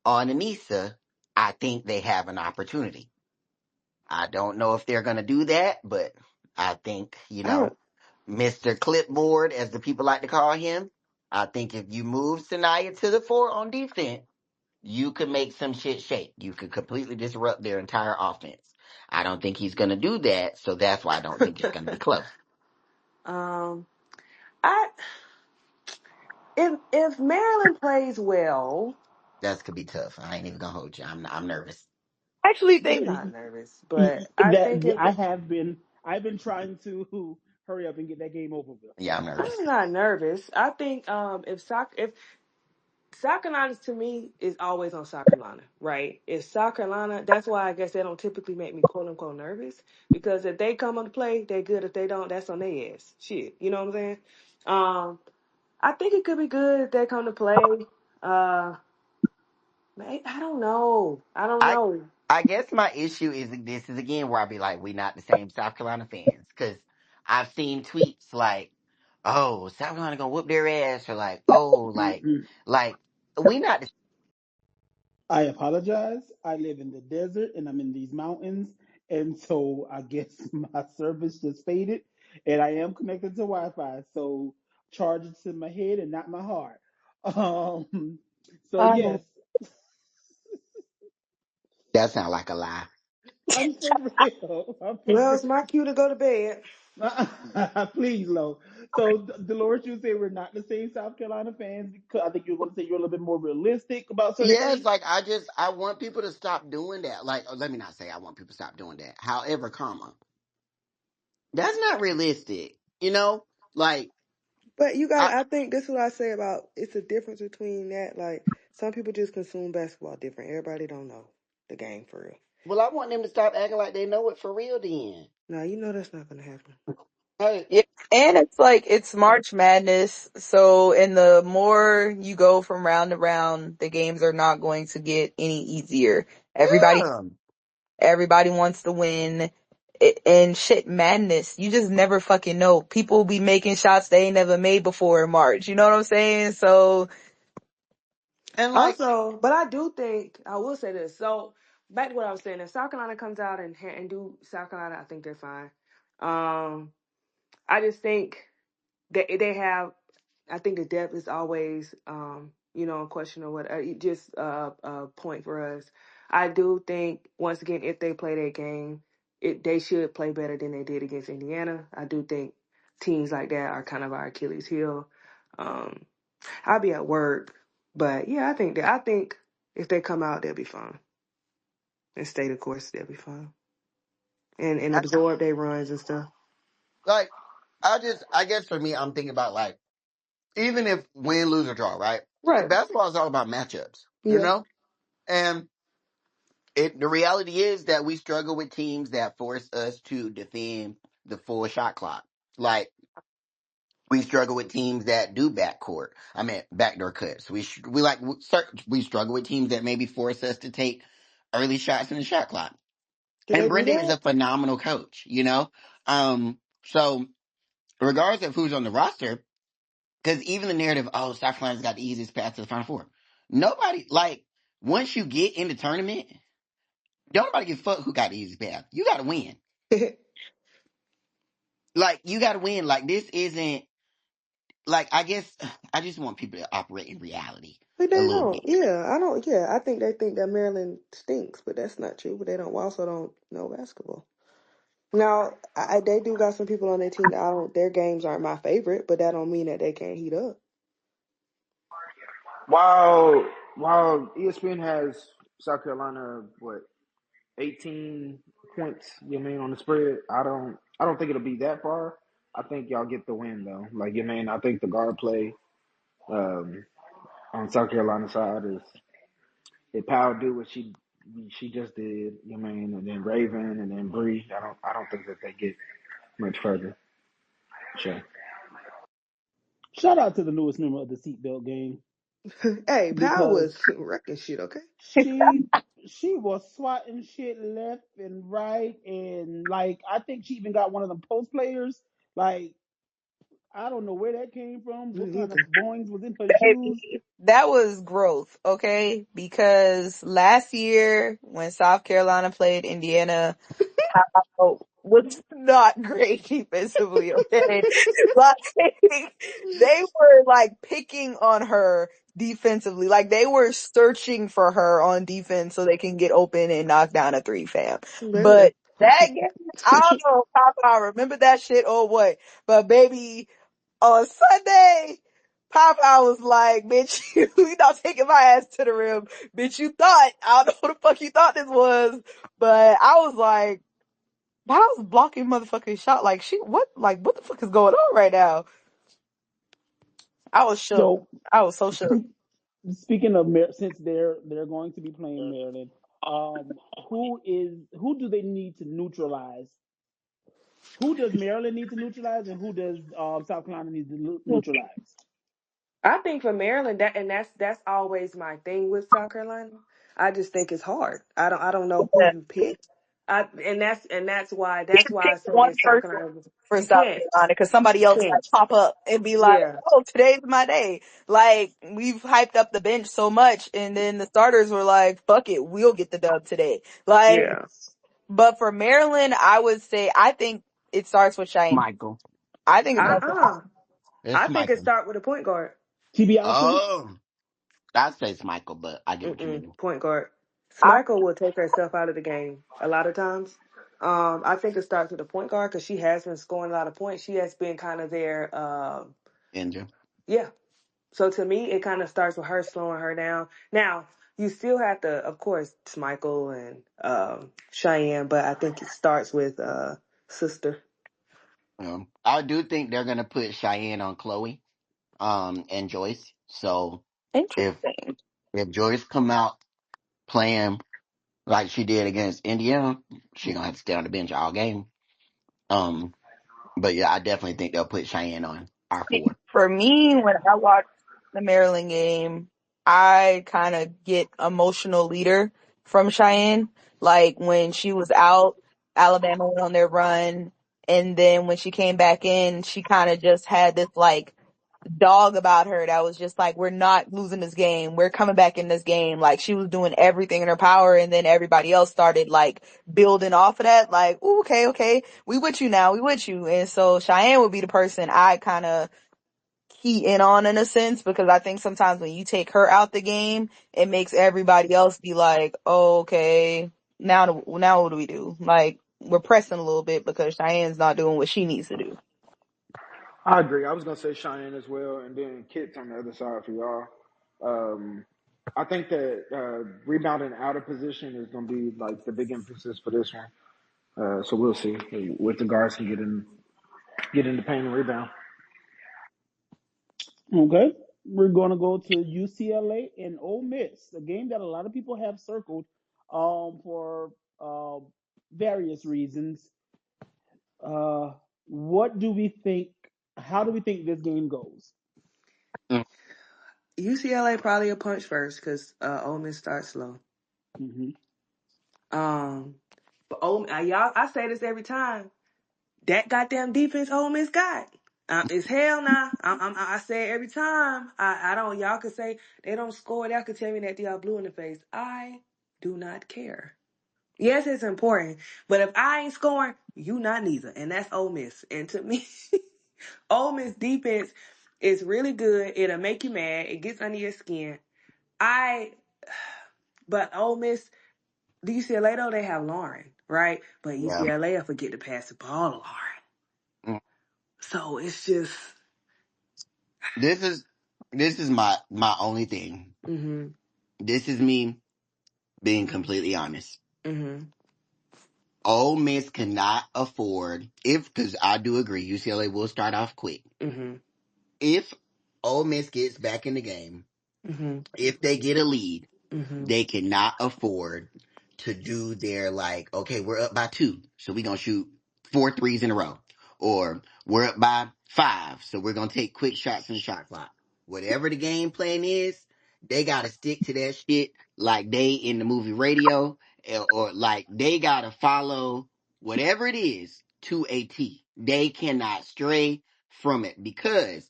on Anissa, I think they have an opportunity. I don't know if they're gonna do that, but I think, I don't. Mr. Clipboard, as the people like to call him, I think if you move Sanaya to the four on defense, you could make some shit shake. You could completely disrupt their entire offense. I don't think he's gonna do that, so that's why I don't think it's gonna be close. um, I if Maryland plays well, That could be tough. I ain't even gonna hold you. I'm nervous. I actually I'm think not nervous, but I That think if I've been trying to hurry up and get that game over with. Yeah, I'm nervous. I'm not nervous, I think if South Carolina to me is always on South Carolina, right? It's South Carolina. That's why I guess they don't typically make me quote unquote nervous because if they come on to play, they're good. If they don't, that's on their ass. Shit, you know what I'm saying? Um, I think it could be good if they come to play. Uh, I don't know. I don't I know. I guess my issue is this is again where I'd be like, we not the same South Carolina fans. Cause I've seen tweets like, oh, South Carolina gonna whoop their ass, or like, oh, Mm-mm. like we not the I apologize. I live in the desert and I'm in these mountains, and so I guess my service just faded, and I am connected to Wi-Fi, so charge it to my head and not my heart. Um, so um, yes, that sound like a lie. I'm for real. I'm for Well, real. it's my cue to go to bed. Please, Lo. So, Dolores, you say we're not the same South Carolina fans because I think you're going to say you're a little bit more realistic about certain Yeah, it's things. like I want people to stop doing that. Like, let me not say I want people to stop doing that. However, that's not realistic. Like But you got I to I think this is what I say about it's a difference between that. Like some people just consume basketball different. Everybody don't know the game for real. well, I want them to stop acting like they know it for real. Then, Now you know that's not gonna happen. hey, yeah, and it's like it's March Madness, so and the more you go from round to round, the games are not going to get any easier. Everybody yeah, everybody wants to win, and shit madness. You just never fucking know. People be making shots they ain't never made before in March. You know what I'm saying? So And like, Also, but I do think I will say this. So back to what I was saying, if South Carolina comes out and do South Carolina, I think they're fine. I just think they have. I think the depth is always, a question or what. Just a point for us. I do think once again, if they play that game, they should play better than they did against Indiana. I do think teams like that are kind of our Achilles heel. Um, I'll be at work, but yeah, I think if they come out, they'll be fine and stay the course. They'll be fine and I, absorb their runs and stuff. like, I guess for me, I'm thinking about like, even if win, lose, or draw, right? Right. Basketball is all about matchups, you Yeah. know? And the reality is that we struggle with teams that force us to defend the full shot clock. Like, we struggle with teams that do backdoor cuts. We struggle with teams that maybe force us to take early shots in the shot clock. Do And they do Brendan is that? a phenomenal coach, you know? So regardless of who's on the roster, because even the narrative, oh, South Carolina's got the easiest path to the Final Four. Nobody, like, once you get in the tournament, don't nobody give a fuck who got the easiest path. You gotta win. Like, you gotta win. Like, this isn't, like, I guess, I just want people to operate in reality But a they little don't. bit. Yeah, I don't. Yeah, I think they think that Maryland stinks, but that's not true. But they don't. Also, don't know basketball. Now, they do got some people on their team that I don't. Their games aren't my favorite, but that don't mean that they can't heat up. While ESPN has South Carolina, what, 18 points, you mean, on the spread, I don't think it'll be that far. I think y'all get the win though. Like, you mean, I think the guard play um, on South Carolina side is, if Powell do what she just did, you mean, and then Raven and then Bree, I don't think that they get much further. Sure. Shout out to the newest member of the Seatbelt Gang Hey, Powell because was wrecking shit. Okay. she she was swatting shit left and right, and like I think she even got one of them post players. Like I don't know where that came from. Me What kind of neither. boings was in her shoes? baby, that was growth, okay? Because last year when South Carolina played Indiana, was not great defensively, okay? Like, they were like picking on her defensively. Like, they were searching for her on defense so they can get open and knock down a three, fam. Baby. But that game, I don't know if I remember that shit or what. But baby, on Sunday, Popeye was like, bitch, you not taking my ass to the rim. Bitch, you thought, I don't know what the fuck you thought this was. But I was like, How's blocking motherfucking shot? What the fuck is going on right now? I was shook. So I was so shook. speaking of since they're going to be playing Maryland, who do they need to neutralize? Who does Maryland need to neutralize, and who does South Carolina need to neutralize? I think for Maryland, that's always my thing with South Carolina. I just think it's hard. I don't know who Yeah. you pick. And that's why You that's can why I pick say one in South person Carolina for you South can't. Carolina because somebody You else can't. might pop up and be like, Yeah. oh, today's my day. Like, we've hyped up the bench so much and then the starters were like, fuck it, we'll get the dub today. Like, Yeah. but for Maryland, I would say, I think it starts with Cheyenne. Michael. I think it starts with Uh-uh. I It's think it Michael. start with a point guard. TBIASA? Oh, I'd say it's Michael, but I get what you Mm-mm. mean. Point guard. I, Smichael will take herself out of the game a lot of times. I think it starts with a point guard because she has been scoring a lot of points. She has been kind of there. Andrew. Yeah. So to me, it kind of starts with her slowing her down. Now, you still have to, of course, Smichael and Cheyenne, but I think it starts with Sister. I do think they're gonna put Cheyenne on Chloe, and Joyce. So if interesting. if Joyce come out playing like she did against Indiana, she gonna have to stay on the bench all game. Um, but yeah, I definitely think they'll put Cheyenne on R4. For me, when I watch the Maryland game, I kind of get emotional leader from Cheyenne. Like when she was out Alabama went on their run. And then when she came back in, she kind of just had this like dog about her that was just like, we're not losing this game. We're coming back in this game. Like she was doing everything in her power. And then everybody else started like building off of that. Like, ooh, okay, okay. We with you now. We with you. And so Cheyenne would be the person I kind of key in on in a sense because I think sometimes when you take her out the game, it makes everybody else be like, oh, okay, now what do we do? Like we're pressing a little bit because Cheyenne's not doing what she needs to do. I agree. I was gonna say Cheyenne as well, and then Kit's on the other side for y'all. Um, I think that rebounding out of position is gonna be like the big emphasis for this one. So we'll see what the guards can get in the paint and rebound. Okay, we're gonna go to UCLA and Ole Miss, a game that a lot of people have circled for various reasons. What do we think? How do we think this game goes? UCLA probably a punch first because Ole Miss starts slow. Hmm. But y'all, I say this every time. That goddamn defense Ole Miss got. It's hell now. I say it every time. I don't. Y'all could say they don't score. Y'all could tell me that y'all blue in the face. I do not care. Yes, it's important, but if I ain't scoring, you not neither, and that's Ole Miss. And to me, Ole Miss defense is really good. It'll make you mad. It gets under your skin. I, but Ole Miss, the UCLA though they have Lauren, right? But Yeah. UCLA will forget to pass the ball to Lauren. Mm. So it's just, This is my only thing. mm-hmm, This is me being completely honest. mm-hmm, Ole Miss cannot afford if because I do agree UCLA will start off quick. mm-hmm, If Ole Miss gets back in the game, mm-hmm, if they get a lead, mm-hmm. they cannot afford to do their like, okay, we're up by 2, so we're gonna shoot 4 threes in a row. Or we're up by 5, so we're gonna take quick shots in the shot clock. Whatever the game plan is, they gotta stick to that shit like they in the movie Radio, or like they gotta follow whatever it is to a T. They cannot stray from it because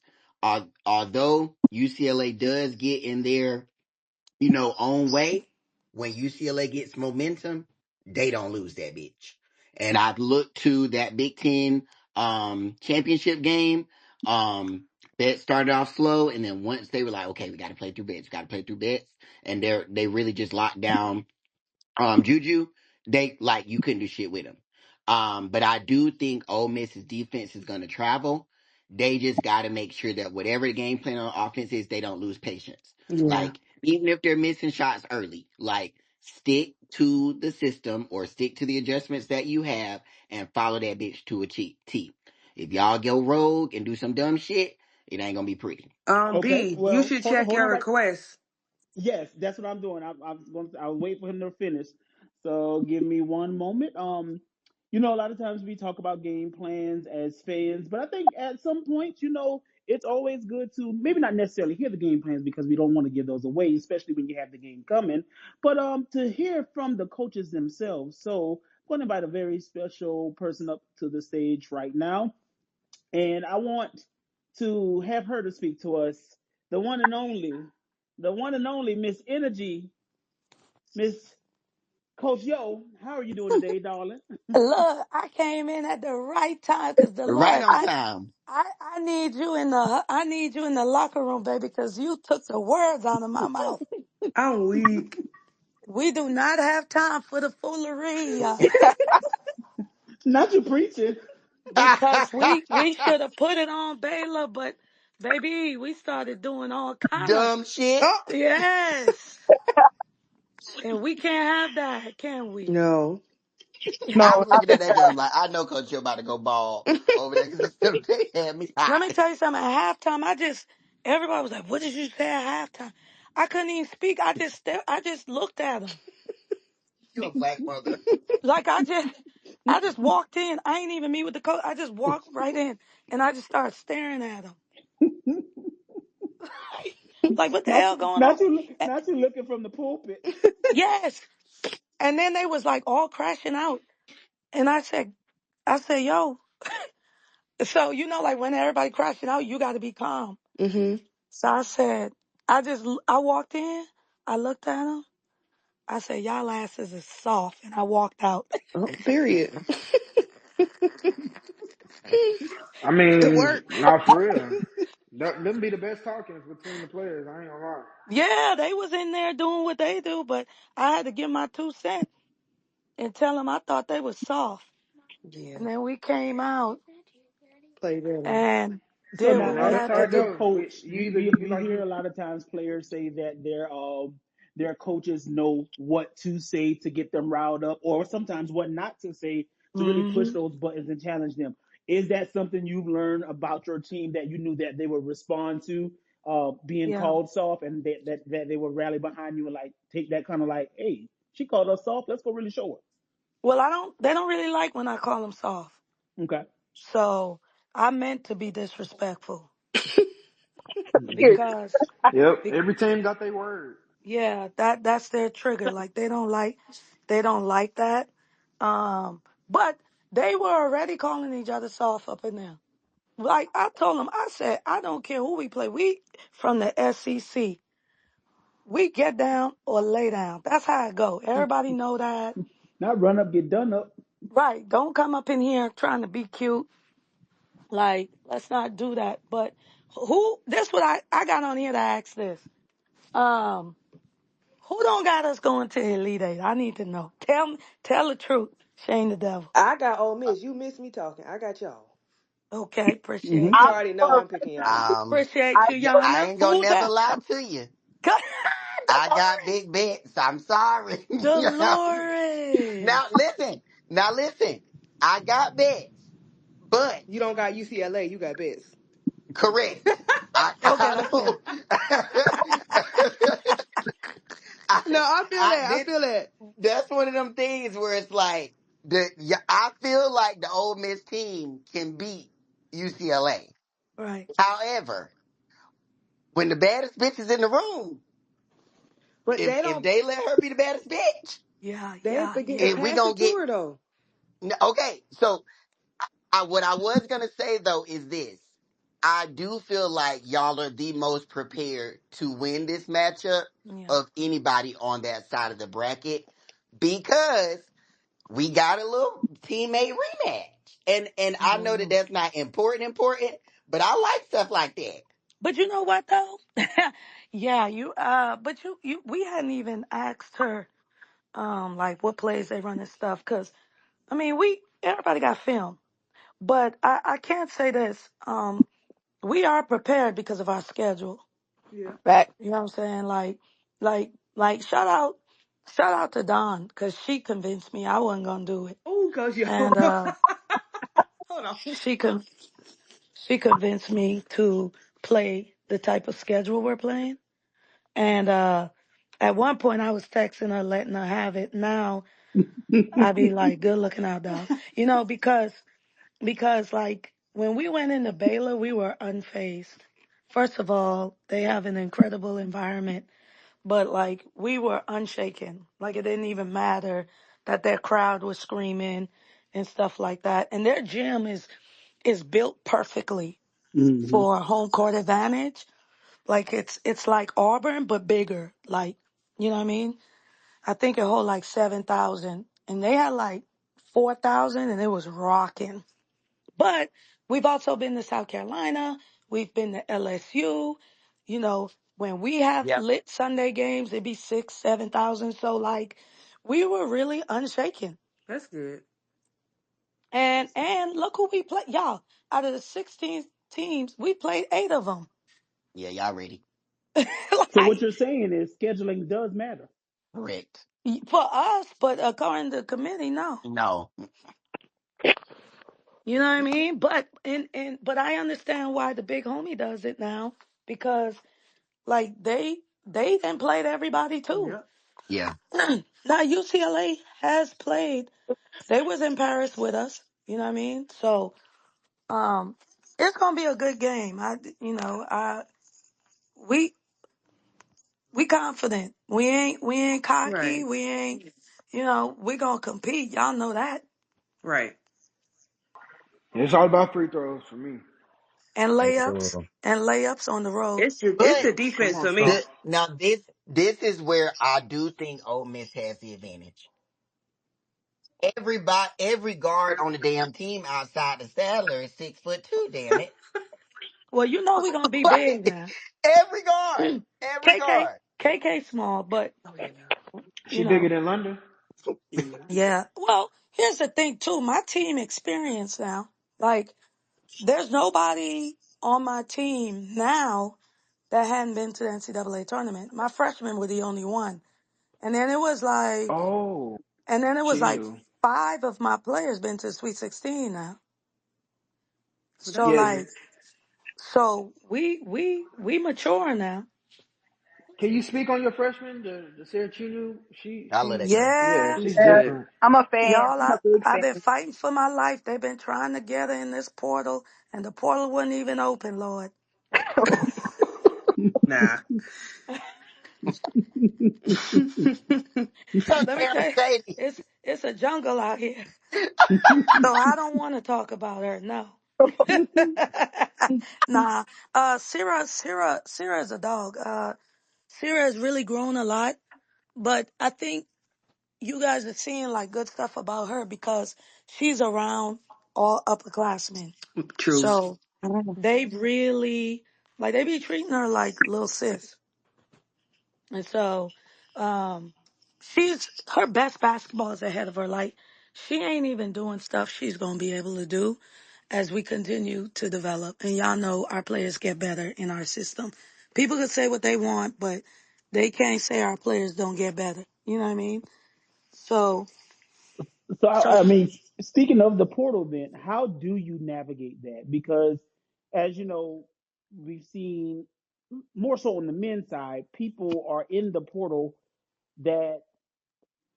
although UCLA does get in there own way, when UCLA gets momentum, they don't lose that bitch. And I've looked to that Big Ten championship game that started off slow, and then once they were like, okay, we got to play through bets, we got to play through bets, and they really just locked down Juju, they like you couldn't do shit with him. But I do think Ole Miss's defense is going to travel. They just got to make sure that whatever the game plan on offense is, they don't lose patience. Yeah. Like even if they're missing shots early, like stick to the system or stick to the adjustments that you have and follow that bitch to a T. If y'all go rogue and do some dumb shit, it ain't gonna be pretty. Okay, B, you well, should check hold your on right. request. Yes, that's what I'm doing. I'll wait for him to finish. So give me one moment. A lot of times we talk about game plans as fans, but I think at some point, it's always good to maybe not necessarily hear the game plans because we don't want to give those away, especially when you have the game coming, but to hear from the coaches themselves. So I'm going to invite a very special person up to the stage right now, and I want to have her to speak to us, the one and only, Miss Energy, Miss Coach Yo. How are you doing today, darling? Look, I came in at the right time because the Right Lord, on time. I need you in the locker room, baby, because you took the words out of my mouth. I'm weak. We do not have time for the foolery, Not you preaching. because we should have put it on Baylor, but baby, we started doing all kind of Dumb shit. Oh yes, and we can't have that, can we? no. I No, was not looking this at that game like I know Coach, you about to go ball over there because they had me Let hot. me tell you something. At halftime, everybody was like, "What did you say at halftime?" I couldn't even speak. I just looked at him. You a black mother. Like I just walked in. I ain't even meet with the coach. I just walked right in and I just started staring at him. Like what the not hell going on? not you Eh, not you looking from the pulpit. Yes. And then they was like all crashing out. And I said, yo, so like when everybody crashing out, you got to be calm. Mm-hmm. So I said, I walked in, I looked at him, I said, y'all asses is soft, and I walked out. Oh, period. I It mean, worked. not for real. Them be the best talkings between the players. I ain't gonna lie. Yeah, they was in there doing what they do, but I had to give my 2 cents and tell them I thought they was soft. Yeah. And then we came out Play better. and So did Yeah, now, what we no, as that's had how to it as a do. goes. coach, You either you we like hear you. a lot of times players say that their coaches know what to say to get them riled up, or sometimes what not to say to really push Hmm. those buttons and challenge them. Is that something you've learned about your team that you knew that they would respond to being Yeah. called soft, and that they would rally behind you and like take that kind of like, hey, she called us soft, let's go really show Well, they don't really like when I call them soft. her. Okay. So I meant to be disrespectful Hmm. because, Yep. be- Every team got their word. yeah, that's their trigger. Like they don't like that. But they were already calling each other soft up in there. Like I told them, I said, I don't care who we play. We from the SEC. We get down or lay down. That's how it go. Everybody know that. Not run up, get done up. Right. Don't come up in here trying to be cute. Like, let's not do that. But this what I got on here to ask this. Um, who don't got us going to the Elite Eight? I need to know. Tell the truth. Shame the devil. I got Ole Miss. You missed me talking. I got y'all. Okay, Hmm. appreciate You I you. already know feel I'm picking y'all. Um, Appreciate I you, yeah, feel I Yana. ain't gonna Who's never that? lie to you. I got Dolores. big bets. I'm sorry. Dolores. Now listen. Now listen. I got bets, but You don't got UCLA. You got bets. correct. Okay, I that's fair. don't. I, No, I feel I that. I did. feel that. That's one of them things where it's like yeah, I feel like the Ole Miss team can beat UCLA. Right. However, when the baddest bitch is in the room, But if they let her be the baddest bitch, Yeah, they yeah, forget to yeah. if we pass gonna it get to her though. okay, so what I was gonna say though is this. I do feel like y'all are the most prepared to win this matchup Yeah. of anybody on that side of the bracket because we got a little teammate rematch. And I know that Mhm. that's not important, but I like stuff like that. But you know what though? Yeah, but we hadn't even asked her like what plays they run and stuff cuz I mean, everybody got film. But I can't say this. We are prepared because of our schedule. Yeah. back. You know what I'm saying? Like shout out to Dawn cuz she convinced me I wasn't going to do it. Oh, cause you And hold on. she con- she convinced me to play the type of schedule we're playing. And at one point, I was texting her, letting her have it. Now I be like, "Good looking out, dog." Because like when we went into Baylor, we were unfazed. First of all, they have an incredible environment, but like we were unshaken. Like it didn't even matter that their crowd was screaming and stuff like that. And their gym is built perfectly Hmm. for home court advantage. Like it's like Auburn but bigger. Like you know what I mean? I think it hold like 7,000, and they had like 4,000, and it was rocking. But we've also been to South Carolina. We've been to LSU. You know, when we have Yep. lit Sunday games, it'd be 6, 7,000. So like, we were really unshaken. That's good. And look who we played, y'all. Out of the 16 teams, we played 8 of them. Yeah, y'all ready. So what Like you're saying is scheduling does matter. Correct. for us, but according to the committee, no. No. You know what I mean? But I understand why the big homie does it now because like they then played everybody too. Yep. Yeah. Now UCLA has played. They was in Paris with us. You know what I mean? So um, it's gonna be a good game. We we confident. We ain't cocky. Right. We ain't. We gonna compete. Y'all know that. Right. It's all about free throws for me. And layups Ooh. and layups on the road. It's But the Come defense on, for me. Star. now this is where I do think Ole Miss has the advantage. Every guard on the damn team outside the Sadler is 6'2". Damn it! Well, you know we're gonna be big Like, now. every KK, guard. KK small, but Oh yeah. She you bigger know, than London. Yeah. yeah. Well, here's the thing too. My team experience now. Like, there's nobody on my team now that hadn't been to the NCAA tournament. My freshmen were the only one, and then it was like, Oh, and then it was like chill. 5 of my players been to Sweet 16 now. Well, So that's Yeah. like, good. so we mature now. Can you speak on your freshman, the Syracuse? I love that girl. Yeah, Yeah, She's she's good. different. I'm a fan. y'all, I'm a big I've fan. been fighting for my life. They've been trying to get her in this portal, and the portal wasn't even open, Lord. Nah. So let me Damn, tell you, Sadie. it's a jungle out here. So I don't want to talk about her. No. Nah. Sarah is a dog. Sarah has really grown a lot, but I think you guys are seeing like good stuff about her because she's around all upperclassmen. True. So they really like they be treating her like little sis. And so she's her best basketball is ahead of her. Like she ain't even doing stuff she's gonna be able to do as we continue to develop. And y'all know our players get better in our system. People can say what they want, but they can't say our players don't get better. You know what I mean? So So so I mean, speaking of the portal, then how do you navigate that? Because as you know, we've seen more so on the men's side, people are in the portal that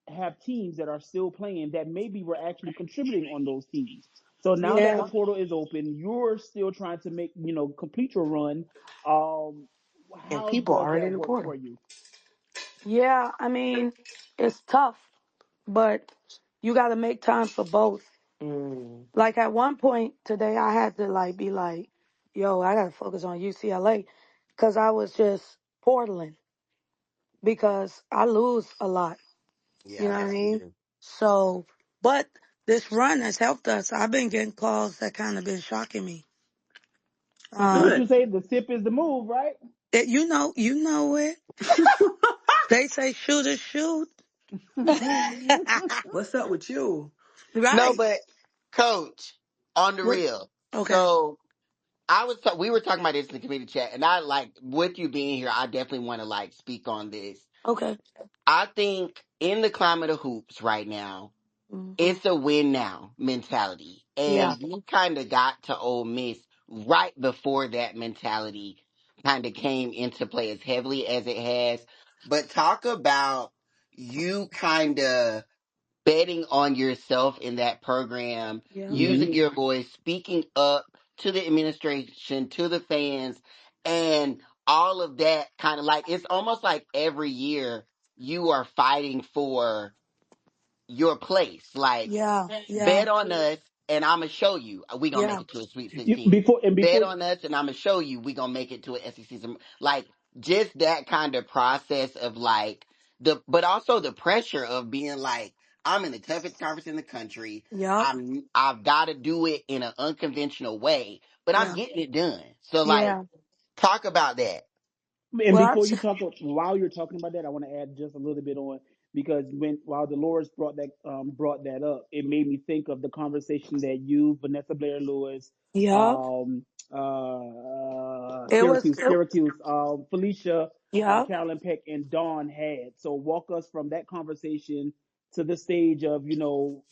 have teams that are still playing that maybe were actually contributing on those teams. So now that the yeah. portal is open, you're still trying to make complete your run. Um, And how people does aren't that in the work for portal. you? Yeah, I mean, it's tough, but you gotta make time for both. Mm. Like at one point today, I had to like be like, "Yo, I gotta focus on UCLA," because I was just portaling because I lose a lot. You Yeah, know what I me mean? too. So, but this run has helped us. I've been getting calls that kind of been shocking me. So what you Good. say? The sip is the move, right? You know it. They say shooters shoot. What's up with you? No, Right. but coach, on the What? real. Okay. So we were talking about this in the committee chat, and I like with you being here. I definitely want to like speak on this. Okay. I think in the climate of hoops right now, Hmm. it's a win now mentality. Yeah. And we kind of got to Ole Miss right before that mentality kind of came into play as heavily as it has. But talk about you kind of betting on yourself in that program, Yeah. Hmm. using your voice, speaking up to the administration, to the fans, and all of that kind of like it's almost like every year you are fighting for your place. Like Yeah. Yeah. bet on us and I'm gonna show you we gonna make Yeah. it to a Sweet 16. Before and Bet before on us and I'm gonna show you we gonna make it to an SEC. Like just that kind of process of like but also the pressure of being like I'm in the toughest conference in the country. Yep. I've got to do it in an unconventional way, but I'm Yeah. getting it done. So like Yeah. talk about that. and Well, before you talk, while you're talking about that, I want to add just a little bit on because while Dolores brought that up, it made me think of the conversation that you, Vanessa Blair Lewis, yep. um, It was. Syracuse, Felicia, Yep. Carolyn Peck, and Dawn had. So walk us from that conversation to the stage of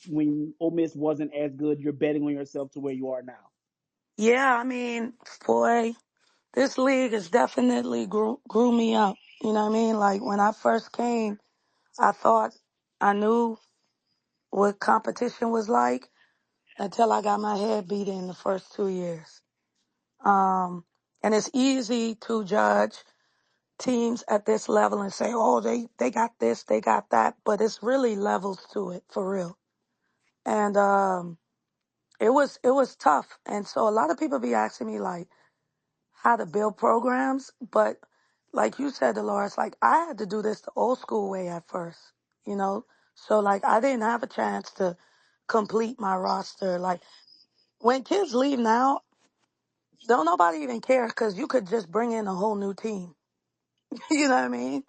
when Ole Miss wasn't as good, you're betting on yourself to where you are now. Yeah. I mean, boy, this league has definitely grew me up. You know what I mean? Like when I first came, I thought I knew what competition was like until I got my head beat in the first 2 years. Um, and it's easy to judge teams at this level and say, oh, they got this, they got that, but it's really levels to it for real. and it was tough. And so a lot of people be asking me like how to build programs, but like you said, Dolores, like I had to do this the old school way at first, you know. So like I didn't have a chance to complete my roster. Like when kids leave now, don't nobody even care because you could just bring in a whole new team. You know what I mean?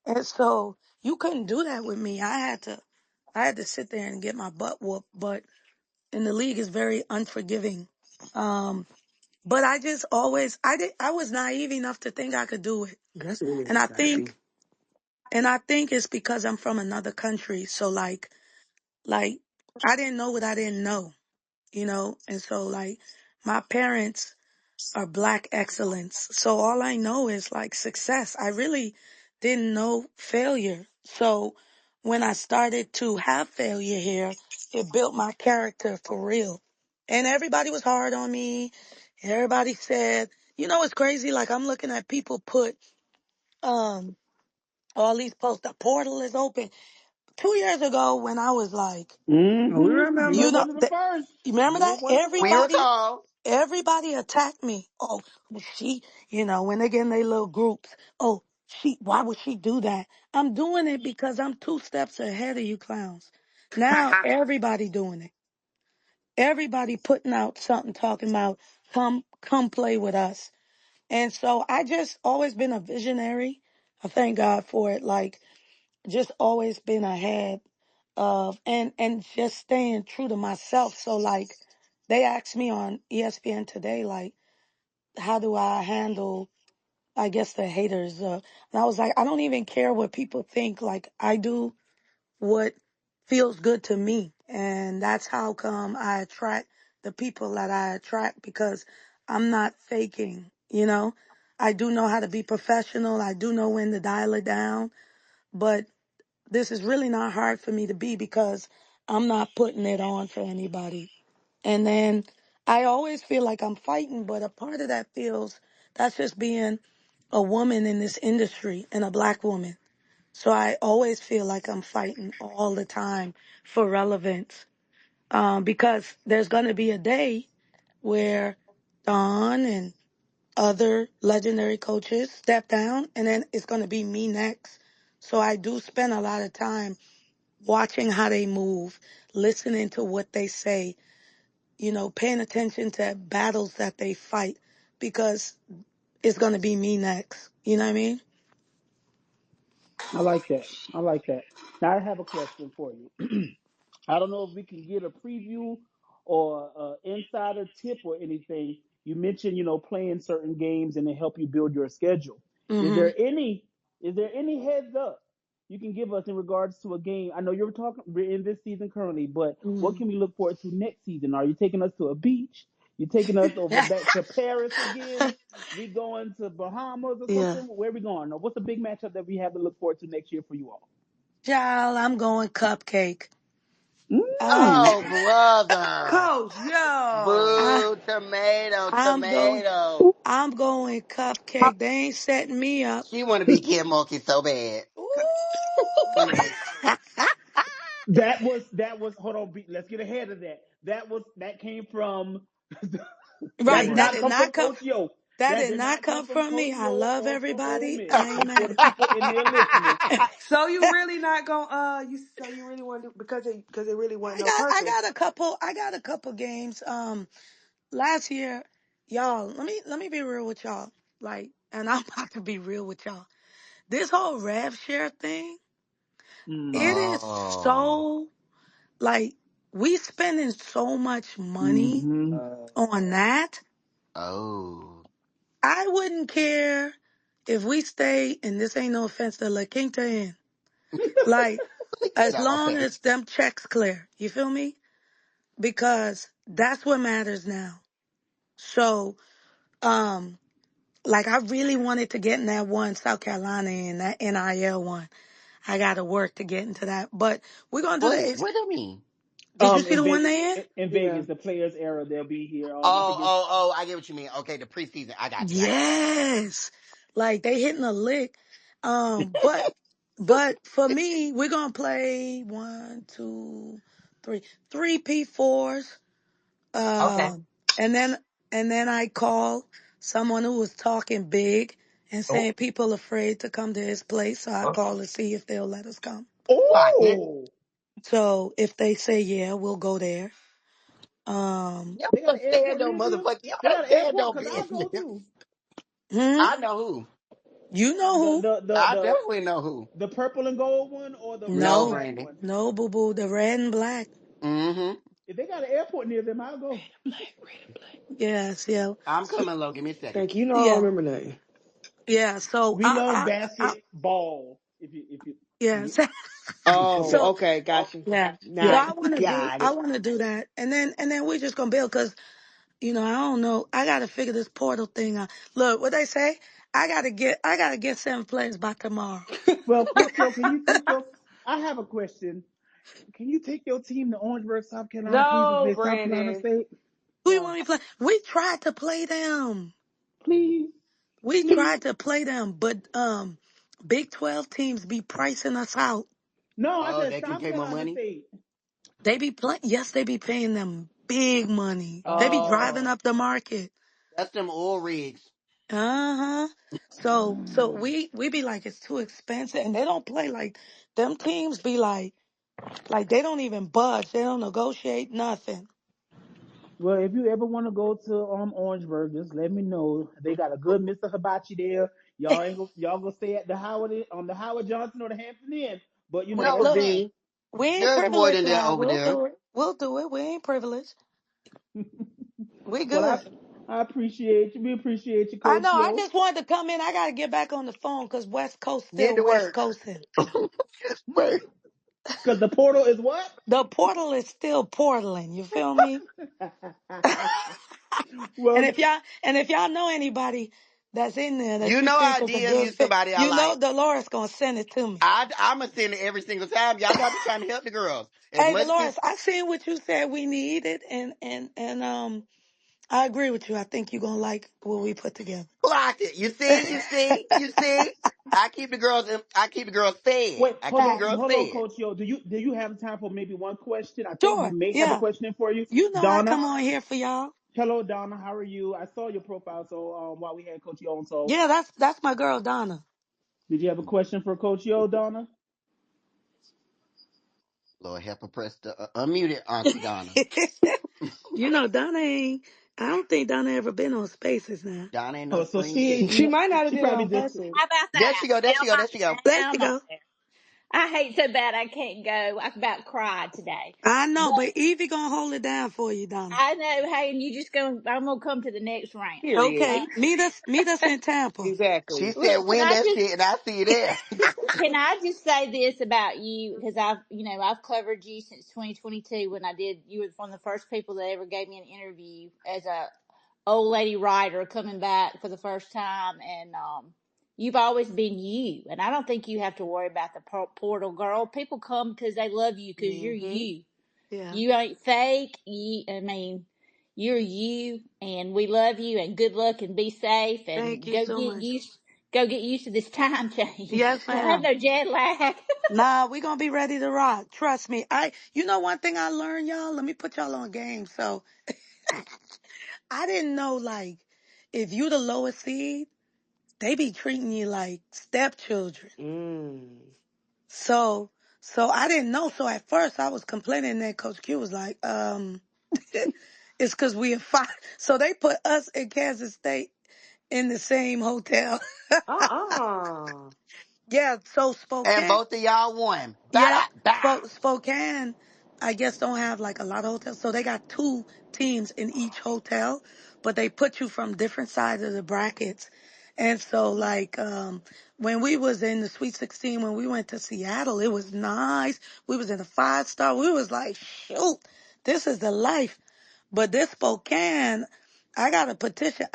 And so you couldn't do that with me. I had to sit there and get my butt whooped. But and the league is very unforgiving. Um, but I just always I was naive enough to think I could do it. That's really And I nasty. think and I think it's because I'm from another country. So like I didn't know what I didn't know, you know? And so like my parents are black excellence. So all I know is like success. I really didn't know failure. So when I started to have failure here, it built my character for real. And everybody was hard on me. Everybody said, you know, it's crazy. Like I'm looking at people put, um, all these posts, the portal is open. 2 years ago when I was like, Oh, we You were you remember. know, one of the first. you remember You were that? one of the We first. recall. Everybody attacked me. Oh, was she, when they get in their little groups. Oh, why would she do that? I'm doing it because I'm 2 steps ahead of you clowns. Now everybody doing it. Everybody putting out something talking about come play with us. And so I just always been a visionary. I thank God for it. Like just always been ahead of and just staying true to myself. So like they asked me on ESPN today, like, how do I handle, I guess, the haters? And I was like, I don't even care what people think. Like, I do what feels good to me. And that's how come I attract the people that I attract because I'm not faking, you know? I do know how to be professional. I do know when to dial it down. But this is really not hard for me to be because I'm not putting it on for anybody. And then I always feel like I'm fighting, but a part of that feels that's just being a woman in this industry and a black woman. So I always feel like I'm fighting all the time for relevance. Because there's going to be a day where Don and other legendary coaches step down, and then it's going to be me next. So I do spend a lot of time watching how they move, listening to what they say, paying attention to battles that they fight because it's going to be me next. You know what I mean? I like that. I like that. Now I have a question for you. I don't know if we can get a preview or insider tip or anything. You mentioned, playing certain games and they help you build your schedule. Is Mm-hmm. there any is there any heads up you can give us in regards to a game? I know we're in this season currently, but what Mm-hmm. can we look forward to next season? Are you taking us to a beach? You taking us over back to Paris again? We going to Bahamas or Yeah. something? Where we going? What's the big matchup that we have to look forward to next year for you all? Child, I'm going cupcake. I'm Mm. Oh, brother. Coach, yo. I, Boo, tomato, I'm going tomato. I'm going cupcake. They ain't setting me up. She want to be Kim Mulkey so bad. Ooh. That was hold on, let's get ahead of that. That came from that Right. did That not did come not from come. Coach Yo. That That did did not not come come from from Coach me. I Yo love or from Ole everybody. Miss. I ain't Just for mad. the people in there listening. So you really not gonna you really want to do because it really wasn't I no got I purpose. got a couple I got a couple games. Last year, y'all, let me be real with y'all. Like, and I'm about to be real with y'all. This whole rev share thing, it Mm. is Oh. so like we spending so much money Mm-hmm. on that. Oh. I wouldn't care if we stay, and this ain't no offense to La Quinta Inn, like You're as not long okay. as them checks clear. You feel me? Because that's what matters now. So, um, like I really wanted to get in that one South Carolina and that NIL one. I got to work to get into that, but we're gonna do What? the. What do you mean? Did you see In the one Vegas, they in? in Yeah. Vegas, the players era, they'll be here. I Oh, think it's oh, oh, I get what you mean. Okay, the preseason. I got you. I got you. Yes, like they hitting a lick. But for me, we're gonna play 1, 2, three P4s. Okay. And then I call someone who was talking big and Oh, saying people afraid to come to his place. So I call to see if they'll let us come. clock it. Oh, So if they say yeah, we'll go there. Y'all they got don't an stand airport no near them. motherfucker. Y'all They got don't an stand airport no because I'll go business. too. hmm, I know who. you know The who? the the I the definitely know who. the purple and gold one or the red No, and No, black Brandy. one. no, boo boo, the red and black. Mm-hmm. If they got an airport near them, I'll Red go. and black, red and black. Yes, yeah, I'm coming low. Give me a second. Thank you. You know I don't yeah, remember nothing. yeah. So We love basketball. If you you yes. get Oh, So okay, Oh, got you. yeah, so yeah. Now, I want to do, got I it. want to do that, and then we're just gonna build because I don't know. I got to figure this portal thing out. Look, what they say. I gotta get 7 players by tomorrow. Well, Coach O, can you take your? I have a question. Can you take your team to Orangeburg, South Carolina, please, and no, play South Carolina Brandon. State, Who you No. want me to play? We tried to play them. please? We Can tried to play them, but Big 12 teams be pricing us out. no, I Oh, said they can South pay more Carolina money. State. They be playing. Yes, they be paying them big money. They be driving Oh, up the market. That's them oil rigs. Uh huh. So we be like it's too expensive, and they don't play like them teams. Be like they don't even budge. They don't negotiate nothing. well, if you ever want to go to Orangeburg, just let me know. They got a good Mr. Hibachi there. Y'all go stay at the Howard on the Howard Johnson or the Hampton Inn. But We, that's look, there. Nosy. we ain't There's more privileged than that now. over We'll there. do it. We'll do it. We ain't privileged. We Well, good. I appreciate you. We appreciate you, I Coach know. I Yo. just wanted to come in. I got to get back on the phone because West Coast Get still to West work. Coasting. Work. Because the portal is what? The portal is still portaling. You feel me? And Well, if y'all know anybody that's in there that You you know think I is a DM good you fit, somebody I like. Dolores gonna send it to me. I'm going to send it every single time. Y'all know I be trying to help the girls. As Hey, much as Dolores, I seen what you said we needed, and I agree with you. I think you're gonna like what we put together. clock it. You see. I keep the girls fed. wait, I keep the girls hold on, fed. Coach Yo. Do you have time for maybe one question? I think we Sure, may have a yeah. question for you, You know I Donna. come on here for y'all. Hello, Donna. How are you? I saw your profile, so while we had Coach Yo on, so Yeah, that's my girl Donna. did you have a question for Coach Yo, Donna? Lord help her press the unmuted Auntie Donna. Donna ain't. I don't think Donna ever been on Spaces now. Donna ain't no Oh, so spring she chicken. She ain't. might not have She did it probably on just. purpose. How about There that? she go. There she go. There she go. There Now you I'm on go. there. I hate so bad I can't go. I about cried today. I know, But but Evie gonna hold it down for you, Donna. I know, hey, and you just gonna I'm gonna come to the next round. Period. Uh, Okay, meet us in Tampa. She Exactly. said, look, win that shit, and I see you there. can I just say this about you? Because I've covered you since 2022 when I did. You were one of the first people that ever gave me an interview as a old lady writer coming back for the first time, and you've always been you. And I don't think you have to worry about the portal girl. People come because they love you because you're Hmm. you. Yeah. You ain't fake. You're you, and we love you. And good luck, and be safe, Thank and you so much. go get used to this time change. Yes, Don't have ma'am. no jet lag. Nah, we gonna be ready to rock. Trust me. One thing I learned, y'all. Let me put y'all on game. So I didn't know, like, if you the lowest seed, they be treating you like stepchildren. Mm. So, so I didn't know. So at first I was complaining, and then Coach Q was like, it's because we in five. So they put us in Kansas State in the same hotel. Uh-uh. Yeah, so And Spokane, both of y'all won. yeah, Ba da Spokane, I guess don't have like a lot of hotels. So they got two teams in each hotel, but they put you from different sides of the brackets. And so like, when we was in the Sweet 16, when we went to Seattle, it was nice. We was in a 5-star. We was like, shoot, this is the life. But this Spokane, I got a petition.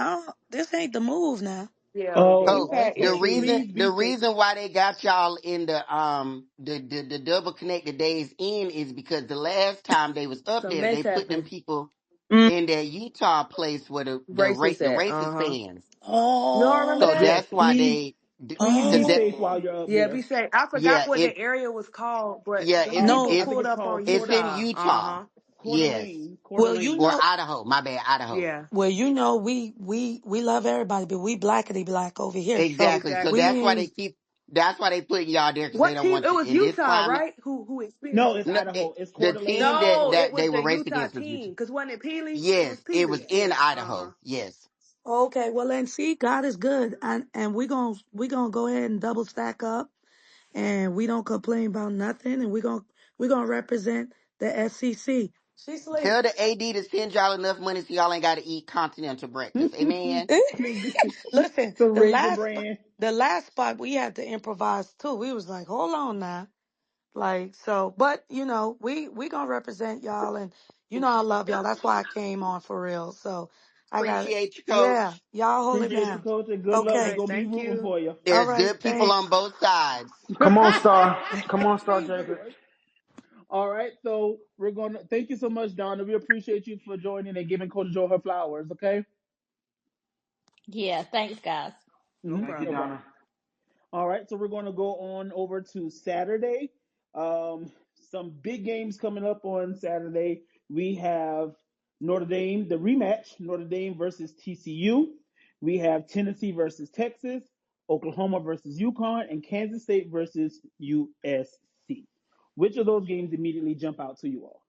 This ain't the move now. Yeah, the Oh, So impact the is okay. key. reason Please the be safe. reason why they got y'all in the double connected days in is because the last time they was up Some there, mess they put them happened. people Mm, in that Utah place where Racist the at. racist Uh-huh. fans. You don't remember So Oh, that? Yes, that's why please. they Please Cause be that, safe while Oh, you're up Yeah, there. be safe. I forgot yeah, what the area was called, but yeah, them people I no. think pulled it's up called on it's in Utah. Utah. Coeur Yes. d'Alene. Coeur Well, you Or d'Alene. know, Idaho. My bad, Idaho. Yeah, well, you know, we love everybody, but we blackety black over here. Exactly. So We exactly. that's why they ain't. keep. That's why they put y'all there because they What don't team? want It you was in this Utah, climate. right? Who No, experienced it? it's No, Idaho. It's Coeur the d'Alene team and No, Idaho. that it was they the were raced Utah against was Utah. team. Cause wasn't it Peely? It was Yes, it was Peely. in Yeah. Idaho. Yes. Okay, well then see, God is good, and we gonna go ahead and double stack up, and we don't complain about nothing, and we gonna represent the SEC. She sleep. Tell the AD to send y'all enough money so y'all ain't got to eat continental breakfast. Amen. Listen, To raise the brand. the last spot we had to improvise too. We was like, hold on now. Like so, but you know, we gonna represent y'all, and you know I love y'all. That's why I came on for real. So I got it. Appreciate you, Yeah, Coach. y'all hold it Appreciate you, down. coach, and good All luck. Okay. We're right. gonna be Thank rooting you. for you. All There's right. good people on Thanks. both sides. Come on, Star. Come on, Star Jesus Jacob. Christ. All right, so we're gonna thank you so much, Donna. We appreciate you for joining and giving Coach Joe her flowers. Okay, Yeah, thanks, guys. no Thank you, problem. Donna. All right, so we're gonna go on over to Saturday. Um, some big games coming up on Saturday. We have Notre Dame, the rematch, Notre Dame versus TCU. We have Tennessee versus Texas, Oklahoma versus UConn, and Kansas State versus USC. Which of those games immediately jump out to you all?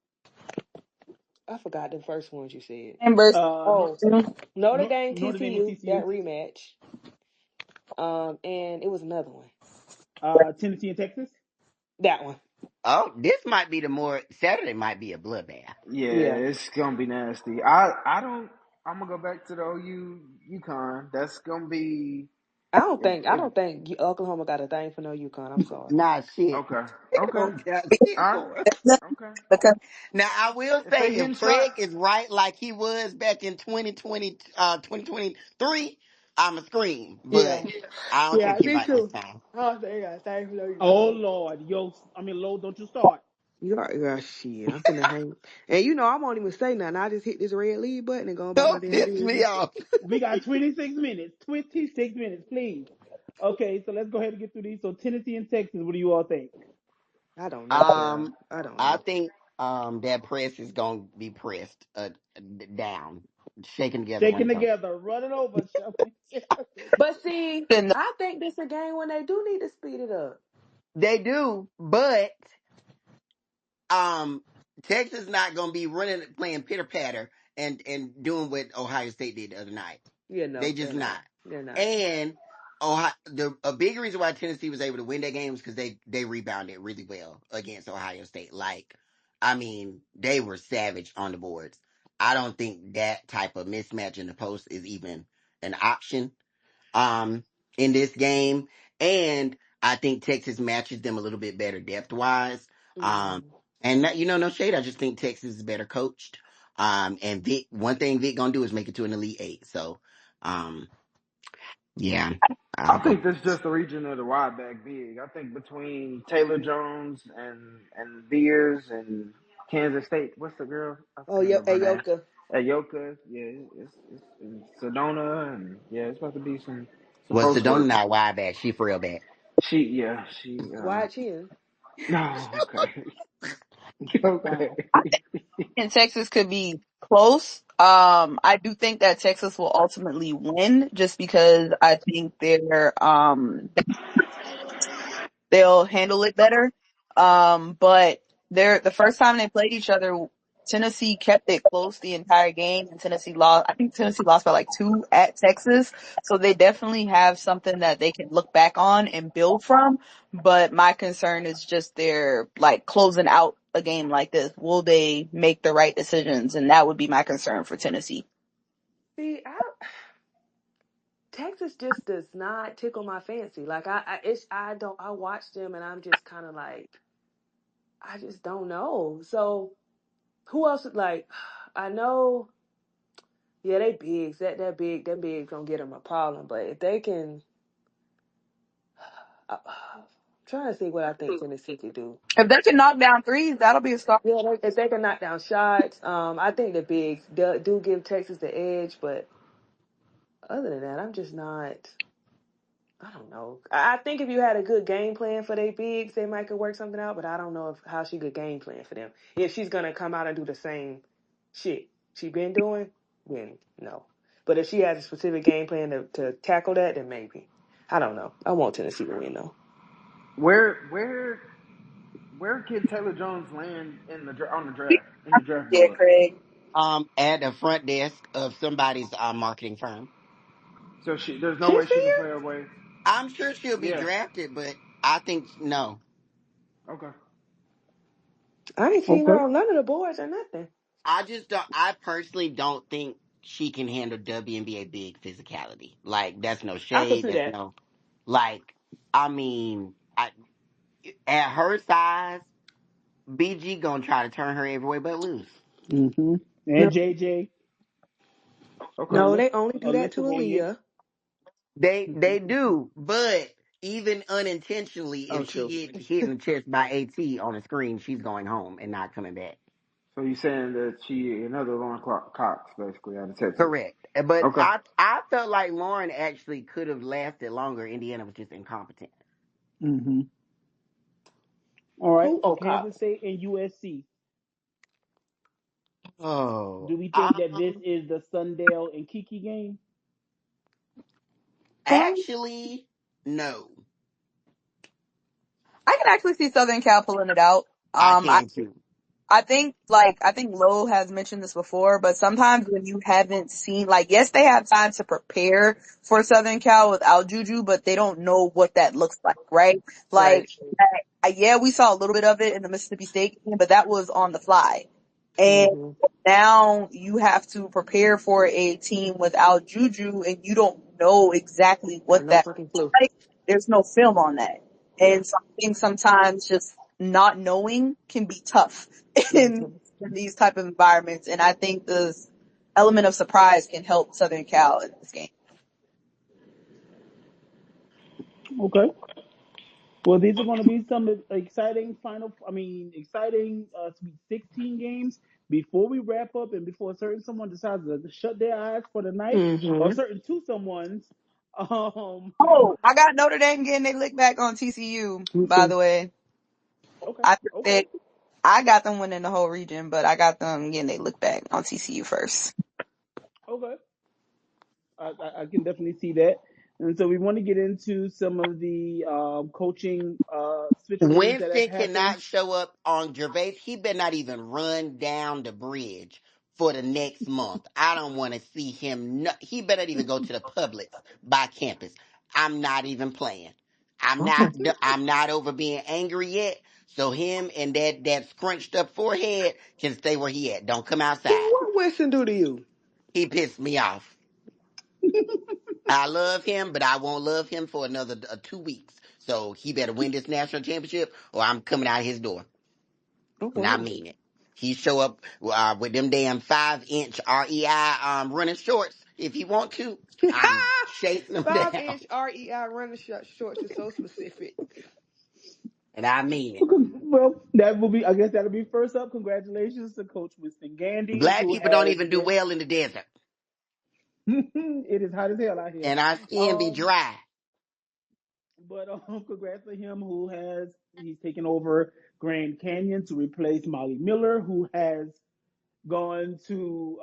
I forgot the first ones you said. And versus Oh, Notre Dame, Notre Dame and TCU, that TCU, rematch. And it was another one. Tennessee and Texas. That one. Oh, this might be the more Saturday might be a bloodbath. Yeah, Yeah. it's gonna be nasty. I don't. I'm gonna go back to the OU UConn. That's gonna be I if don't think Oklahoma got a thing for no UConn. I'm sorry. Nah, shit. okay, They okay, don't got shit all right, for us. okay. because Now I will If say they if hitting Craig shots, is right like he was back in 2020 2023, I'ma scream. But Yeah. I don't think Yeah, he me right this too. time. I don't think they got a thing for no Oh UConn. Lord, yo, I mean, Lo, don't you start. You are shit. I'm finna hang. And you know I won't even say nothing. I just hit this red leave button and go about my Don't damn piss me business. off. We got 26 minutes. 26 minutes, please. Okay, so let's go ahead and get through these. So Tennessee and Texas, what do you all think? I don't know, child. Um, I don't I know. think that press is gonna be pressed down, shaken together, Shaking running over. together, running over, shoving. But see, the I think this a game when they do need to speed it up. They do, but um, Texas not gonna be running, playing pitter patter, and doing what Ohio State did the other night. Yeah, They no, just they're not. not. They're not. And Ohio, a big reason why Tennessee was able to win that game is because they rebounded really well against Ohio State. Like, I mean, they were savage on the boards. I don't think that type of mismatch in the post is even an option um in this game. And I think Texas matches them a little bit better depth wise. Um Hmm. and that, no shade. I just think Texas is better coached. And Vic, one thing Vic gonna do is make it to an Elite Eight. So um yeah, I I'll go. think that's just the region of the wide back big. I think between Taylor Jones and Beers and Kansas State, what's the girl? I Oh, can't yo, remember her name. Ayoka, Ayoka, yeah, it's Sedona, and yeah, it's about to be some Well, post Sedona work. not wide back. She for real bad. She Wyatt Chin. no, okay. Okay. Wow. I think in Texas could be close. I do think that Texas will ultimately win just because I think they'll handle it better. But the first time they played each other, Tennessee kept it close the entire game, and Tennessee lost. I think Tennessee lost by like 2 at Texas, so they definitely have something that they can look back on and build from. But my concern is just their like closing out a game like this. Will they make the right decisions? And that would be my concern for Tennessee. See, Texas just does not tickle my fancy. Like I don't. I watch them and I'm just kind of like, I just don't know. So who else? Like, I know. Yeah, they bigs. That big. Them bigs gonna get them a problem. But if they can, I'm trying to see what I think Tennessee could do. If they can knock down threes, that'll be a start. Yeah, if they can knock down shots, I think the bigs do give Texas the edge. But other than that, I'm just not. I don't know. I think if you had a good game plan for their bigs, they might could work something out. But I don't know if how she could game plan for them. If she's gonna come out and do the same shit she been doing, then no. But if she has a specific game plan to tackle that, then maybe. I don't know. I want Tennessee to win though. Where can Taylor Jones land on the draft in the draft Yeah, board? Craig. At the front desk of somebody's marketing firm. So there's no way she can TCU? play her way. I'm sure she'll be Yeah. drafted, but I think no. Okay. I ain't seen her Okay. on none of the boards or nothing. I just don't. I personally don't think she can handle WNBA big physicality. Like that's no I could shade. see That's that. no like. I mean, at her size, BG gonna try to turn her every way but loose. Mm-hmm. No, And JJ, Okay. no, they only do that to Alyssa Williams. Aaliyah. They do, but even unintentionally, Oh, if she true. get hit in the chest by AT on the screen, she's going home and not coming back. So you're saying that she another Lauren Cox basically out of Texas. Correct. But Okay. I felt like Lauren actually could have lasted longer. Indiana was just incompetent. Mm-hmm. All right. Who? Oh, Kansas Cox. State and USC. Oh, Do we think that this is the Sundale and Kiki game? actually, no. I can actually see Southern Cal pulling it out. I can too. I think Lo has mentioned this before, but sometimes when you haven't seen, like, yes, they have time to prepare for Southern Cal without Juju, but they don't know what that looks like, right? Right. Like, yeah, we saw a little bit of it in the Mississippi State game, but that was on the fly. And Mm-hmm. now you have to prepare for a team without Juju and you don't know exactly Got what no that fucking looks clue. like. There's no film on that. Yeah. And so I think sometimes just not knowing can be tough in, Mm-hmm. in these type of environments. And I think the element of surprise can help Southern Cal in this game. Okay. Well, these are going to be some exciting exciting Sweet 16 games. Before we wrap up and before certain someone decides to shut their eyes for the night, or Mm-hmm. certain two someones, um, Oh, I got Notre Dame getting their lick back on TCU, Me by too. the way. okay, I okay, said I got them winning the whole region, but I got them getting their look back on TCU first. okay. I can definitely see that. And so we want to get into some of the coaching switcheroos that have Winston happened. cannot show up on Gervais. He better not even run down the bridge for the next month. I don't want to see him. No, he better not even go to the Publix by campus. I'm not even playing. I'm not. Okay. I'm not over being angry yet. So him and that scrunched up forehead can stay where he at. Don't come outside. What Winston do to you? He pissed me off. I love him, but I won't love him for another 2 weeks. So he better win this national championship, or I'm coming out his door. Oh And I wow. mean it. He show up with them damn 5-inch REI running shorts if he want to. I'm chasing them Five down, inch REI running shorts is so specific. and I mean it. Well, that will be. I guess that'll be first up. Congratulations to Coach Winston Gandy, Black who people don't has even do been. well in the desert, It is hot as hell out here. and our skin be Um, dry. but congrats to him he's taken over Grand Canyon to replace Molly Miller, who has gone to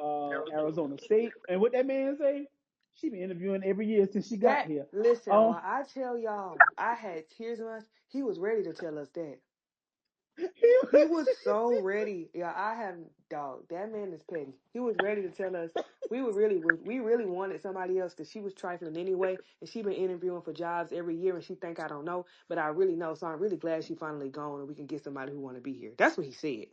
Arizona State. And what that man say? She been interviewing every year since she got That here. listen, Um, while I tell y'all, I had tears in my eyes. He was ready to tell us that. He was so ready. Yeah, I have dog. That man is petty. He was ready to tell us we really wanted somebody else because she was trifling anyway, and she been interviewing for jobs every year, and she think I don't know, but I really know. So I'm really glad she finally gone, and we can get somebody who want to be here. That's what he said.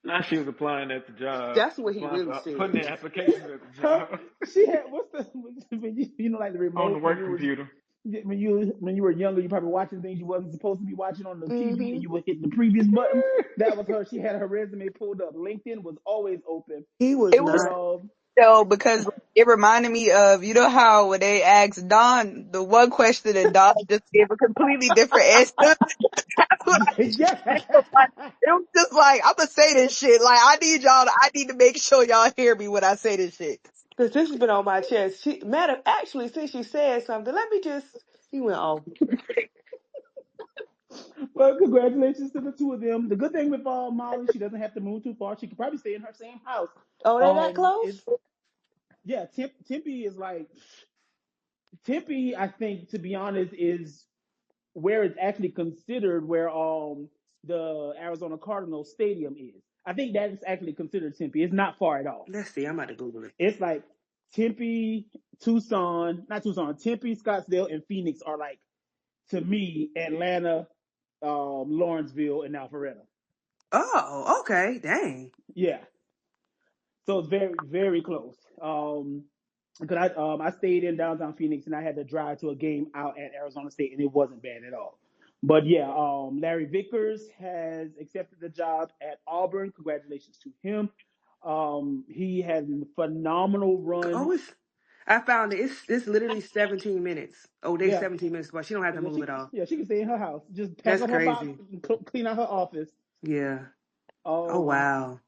Now she was applying at the job, That's what he applying really for said. putting in applications at the job she had what's the when like the on the remote work computer. when you were younger, you probably watching things you wasn't supposed to be watching on the TV, Hmm and you were hitting the previous button. That was her. She had her resume pulled up. LinkedIn was always open. He was It was But not. though because it reminded me of how when they asked Don the one question and Don just gave a completely different answer. That's what yeah. it was just like I'm gonna say this shit. Like I need to make sure y'all hear me when I say this shit. Because this has been on my chest. Actually, since you said something, let me just. He went off. Well, congratulations to the two of them. The good thing with Molly, she doesn't have to move too far. She could probably stay in her same house. Oh, they that It's close? yeah. Tempe is like Tempe. I think, to be honest, is where it's actually considered where the Arizona Cardinals stadium is. I think that is actually considered Tempe. It's not far at all. Let's see. I'm about to Google it. It's like Tempe, Tucson, not Tucson, Tempe, Scottsdale, and Phoenix are like, to me, Atlanta, Lawrenceville, and Alpharetta. Oh, okay. Dang. Yeah, so it's very very close. Because I stayed in downtown Phoenix and I had to drive to a game out at Arizona State and it wasn't bad at all. But yeah, Larry Vickers has accepted the job at Auburn. Congratulations to him. He had a phenomenal run. Oh, I found it. It's literally 17 minutes. Oh, they Yeah, 17 minutes, but she don't have to yeah, move at all. she can stay in her house. Just pack That's up her box, crazy. and clean out her office. Yeah. Oh Um, wow.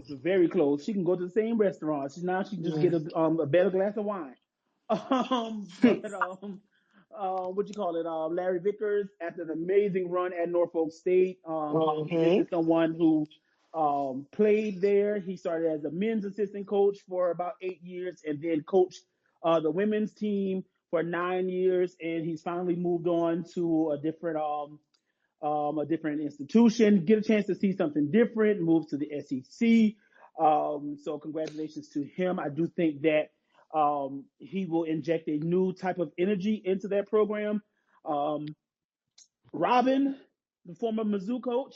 very close. She can go to the same restaurant. She can just Yeah. get a better glass of wine. But what you call it? Larry Vickers, after an amazing run at Norfolk State, this Mm-hmm. is someone who played there. He started as a men's assistant coach for about 8 years, and then coached the women's team for 9 years. And he's finally moved on to a different institution, get a chance to see something different, move to the SEC. So congratulations to him. I do think that he will inject a new type of energy into that program. Um, Robin, the former Mizzou coach,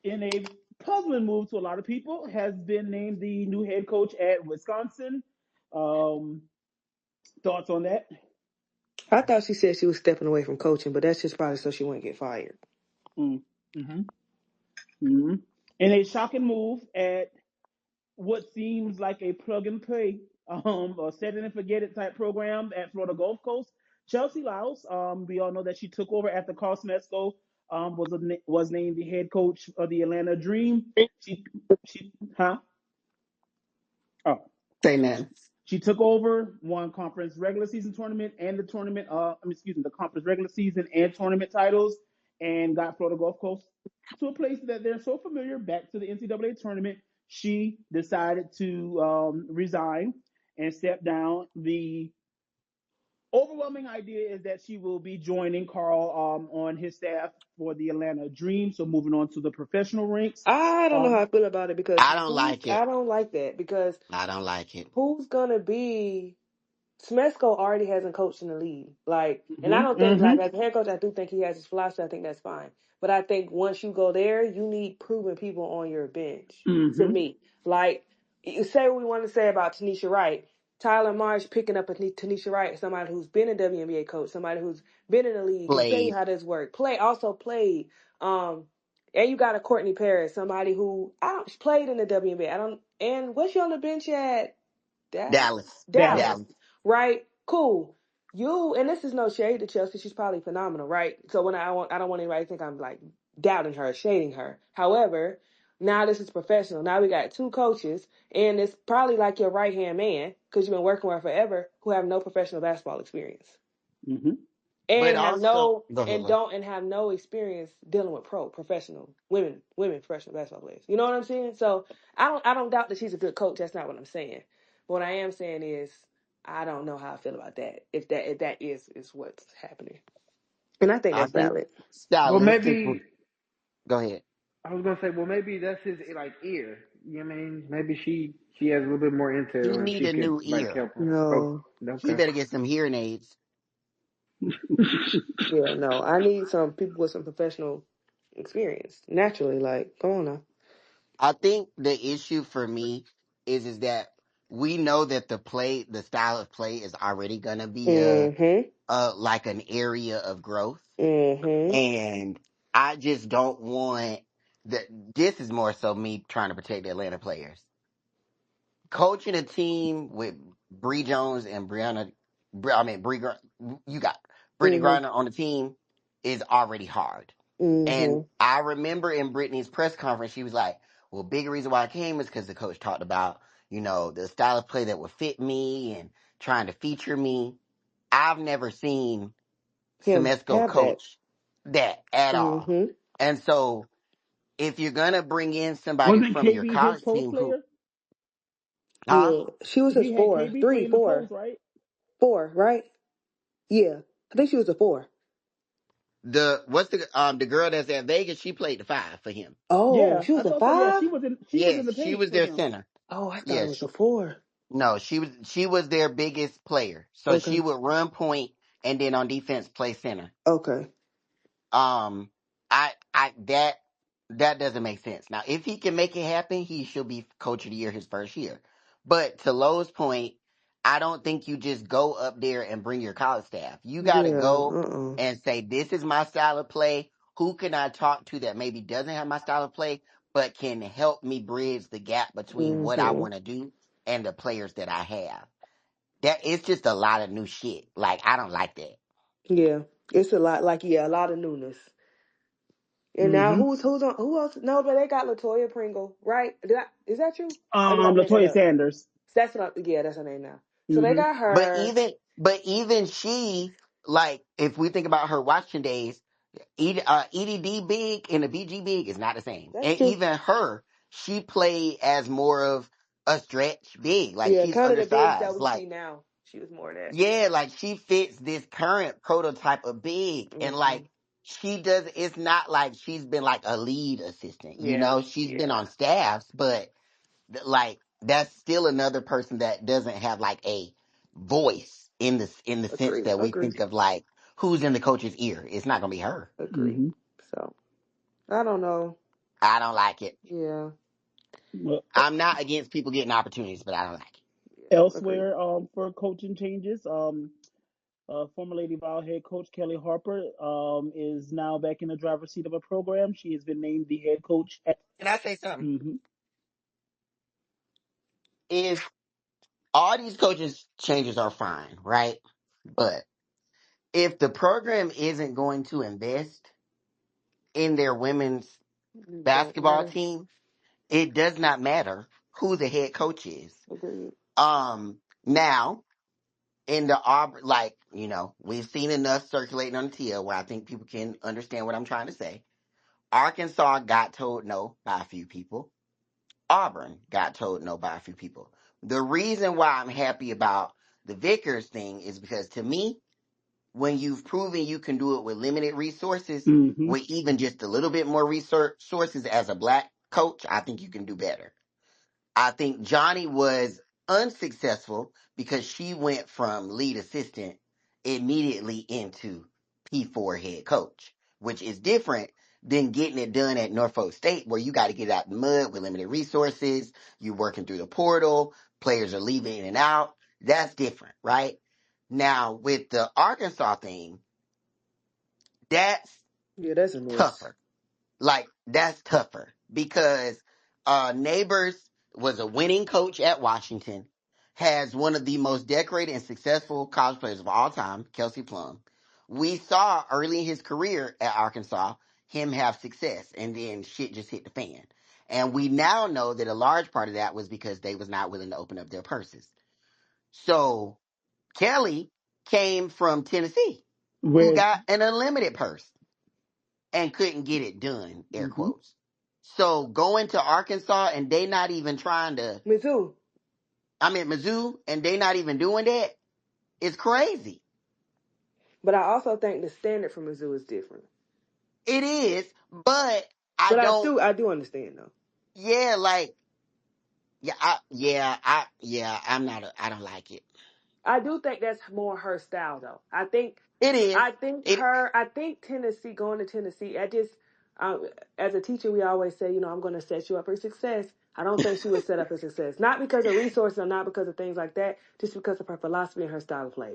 in a puzzling move to a lot of people, has been named the new head coach at Wisconsin. Um, Thoughts on that? I thought she said she was stepping away from coaching, but that's just probably so she wouldn't get fired. Mm-hmm. Mm-hmm. In a shocking move at what seems like a plug and play or set it and forget it type program at Florida Gulf Coast. Chelsea Lyles, we all know that she took over after Carl Smesco was named the head coach of the Atlanta Dream. She she huh oh Say nothing. she took over, won conference regular season tournament and the tournament the conference regular season and tournament titles, and got Florida Gulf Coast to a place that they're so familiar, back to the NCAA tournament. She decided to resign and step down. The overwhelming idea is that she will be joining Carl on his staff for the Atlanta Dream, so moving on to the professional ranks. I don't know how Um, I feel about it because I don't like it. I don't like that because I don't like it. who's gonna be Smesco already hasn't coached in the league. Like, and I mhm, don't think, like, mhm, as a head coach, I do think he has his philosophy. I think that's fine. But I think once you go there, you need proven people on your bench. To mhm, me, like, you say what we want to say about Tanisha Wright. Tyler Marsh picking up a Tanisha Wright, somebody who's been a WNBA coach, somebody who's been in the league, can tell you Played. how this works. Also played. And you got a Courtney Paris, somebody who I don't played in the WNBA. I don't. And what's she on the bench at? Dallas. Dallas. Dallas. Dallas, Dallas. right? Cool. You and this is no shade to Chelsea. She's probably phenomenal, right? So when I don't want anybody to think I'm like doubting her, shading her. However, now this is professional. Now we got two coaches, and it's probably like your right hand man because you've been working with her forever, who have no professional basketball experience Mhm. But and have also, no go ahead, and love. don't and have no experience dealing with professional women professional basketball players. You know what I'm saying? So I don't doubt that she's a good coach. That's not what I'm saying. What I am saying is I don't know how I feel about that. If that is what's happening, and I think I that's think valid. Well, stylistic. maybe Go ahead. I was gonna say, well, maybe that's his like ear. You know what I mean? Maybe she has a little bit more He intel and need she a could new like ear. help him. Oh, No, He okay. better get some hearing aids. yeah, no. I need some people with some professional experience. Naturally, like, come on now. I think the issue for me is that we know that the style of play is already gonna be Mm-hmm. like an area of growth, Mm-hmm. and I just don't want that. This is more so me trying to protect the Atlanta players. Coaching a team with Bree Jones and you got Brittany Mm-hmm. Griner on the team is already hard. And Mm-hmm. I remember in Brittany's press conference, she was like, well, big reason why I came is because the coach talked about, the style of play that would fit me and trying to feature me. I've never seen Him Semesco have that. coach that at all. Mm-hmm. And so if you're gonna bring in somebody Wasn't from your KB his college post team who, player? huh? Yeah. She was his He had four. KB Three, playing the four. post, right? Four, right? Yeah. I think she was a four. The girl that's at Vegas, she played the 5 for him. Oh, Yeah, she I was a thought so. Yeah, five? she was in Yes, the she paint was for their him. center. Oh, I thought it was Yes, a four. no, she was their biggest player. So she Okay. would run point and then on defense play center. Okay. Um, I that doesn't make sense. Now, if he can make it happen, he should be coach of the year his first year. But to Lowe's point, I don't think you just go up there and bring your college staff. You got to Yeah. go and say, "This is my style of play. Who can I talk to that maybe doesn't have my style of play, but can help me bridge the gap between what I Mm-hmm. want to do and the players that I have?" That it's just a lot of new shit. Like I don't like that. Yeah. It's a lot like a lot of newness. And now Mm-hmm. who's on who else? No, but they got Latoya Pringle, right? Is that true? Or did I mess it Latoya up? Sanders. That's what yeah, that's her name now. So they Mm-hmm. got But her. even she, like, if we think about her watching days, EDD big and the BG big is not the same. That's And true. even her, she played as more of a stretch big. Like Yeah, she's kind of the bigs that undersized. we Like, see now. She was more of that. yeah, like she fits this current prototype of big. And Mm-hmm. like she does, it's not like she's been like a lead assistant, Yeah. she's been Yeah. on staffs, but like that's still another person that doesn't have like a voice in the sense Agree. that we Agree. think of like who's in the coach's ear. It's not gonna be her. Agree. Mm-hmm. So I don't know. I don't like it. Yeah. Well, I'm not against people getting opportunities, but I don't like it. Yeah. Agree. elsewhere, for coaching changes, former Lady Vol head coach Kelly Harper is now back in the driver's seat of a program. She has been named the head coach at. Can I say something? Mm-hmm. If all these coaches changes are fine, right? But if the program isn't going to invest in their women's Don't basketball matter. team, it does not matter who the head coach is. Agreed. Now in the Auburn, like, we've seen enough circulating on the TL where I think people can understand what I'm trying to say. Arkansas got told no by a few people. Auburn got told no by a few people. The reason why I'm happy about the Vickers thing is because to me, when you've proven you can do it with limited resources, Mm-hmm. with even just a little bit more resources as a black coach, I think you can do better. I think Johnny was unsuccessful because she went from lead assistant immediately into P4 head coach, which is different than getting it done at Norfolk State, where you got to get out the mud with limited resources. You're working through the portal, players are leaving in and out. That's different, right? Now, with the Arkansas thing, that's Yeah, that's a mess. tougher. Like that's tougher because Neighbors was a winning coach at Washington, has one of the most decorated and successful college players of all time, Kelsey Plum. We saw early in his career at Arkansas him have success, and then shit just hit the fan. And we now know that a large part of that was because they was not willing to open up their purses. So Kelly came from Tennessee, who Where? got an unlimited purse and couldn't get it done, air Mm-hmm. quotes. So going to Arkansas and they not even trying to, Me too. I mean, Mizzou, and they not even doing that, it's crazy. But I also think the standard for Mizzou is different. It is, but I But don't, I do understand though. yeah, like, I'm not, I don't like it. I do think that's more her style though. It is. It, I think Tennessee, going to Tennessee, uh, as a teacher, we always say, I'm going to set you up for success. I don't think she was set up for success. Not because of resources or not because of things like that, just because of her philosophy and her style of play.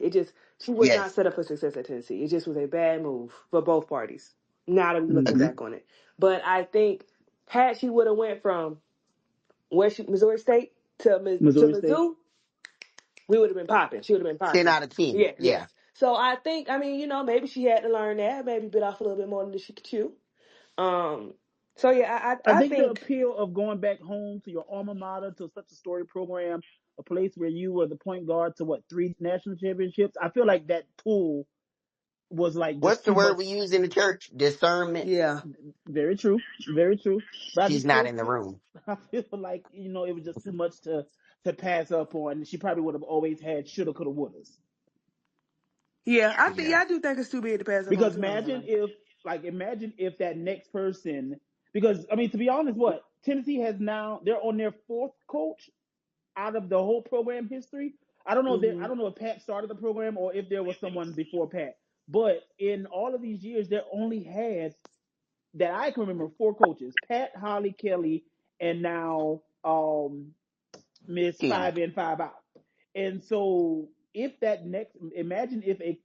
She was not yes, set up for success at Tennessee. It just was a bad move for both parties. Now that we're looking Mm-hmm. agree. back on it. But I think had she would have went from Missouri State to Missouri State. Mizzou, we would have been popping. She would have been 10 popping. out of 10. Yeah, yes. Yeah. So I think, maybe she had to learn that. Maybe bit off a little bit more than she could chew. Um, So yeah, I I think the think appeal of going back home to your alma mater, to such a storied program, a place where you were the point guard to what, 3 national championships. I feel like that pull was like What's just the too word much. we use in the church? Discernment. yeah, Very true, very true. But I She's just not still in the feel, room. I feel like it was just too much to pass up on. She probably would have always had shoulda, coulda, wouldas. yeah, Yeah. I do think it's too big to pass up on Because too. I ain't gonna lie. imagine if that next person, because I mean, to be honest, what Tennessee has now, they're on their fourth coach out of the whole program history. I Hmm. don't know if Pat started the program or if there was someone before Pat. But in all of these years, they only had, that I can remember, 4 coaches: Pat, Holly, Kelly, and now Miss Kim. 5 in 5 out. And so if that next, imagine if a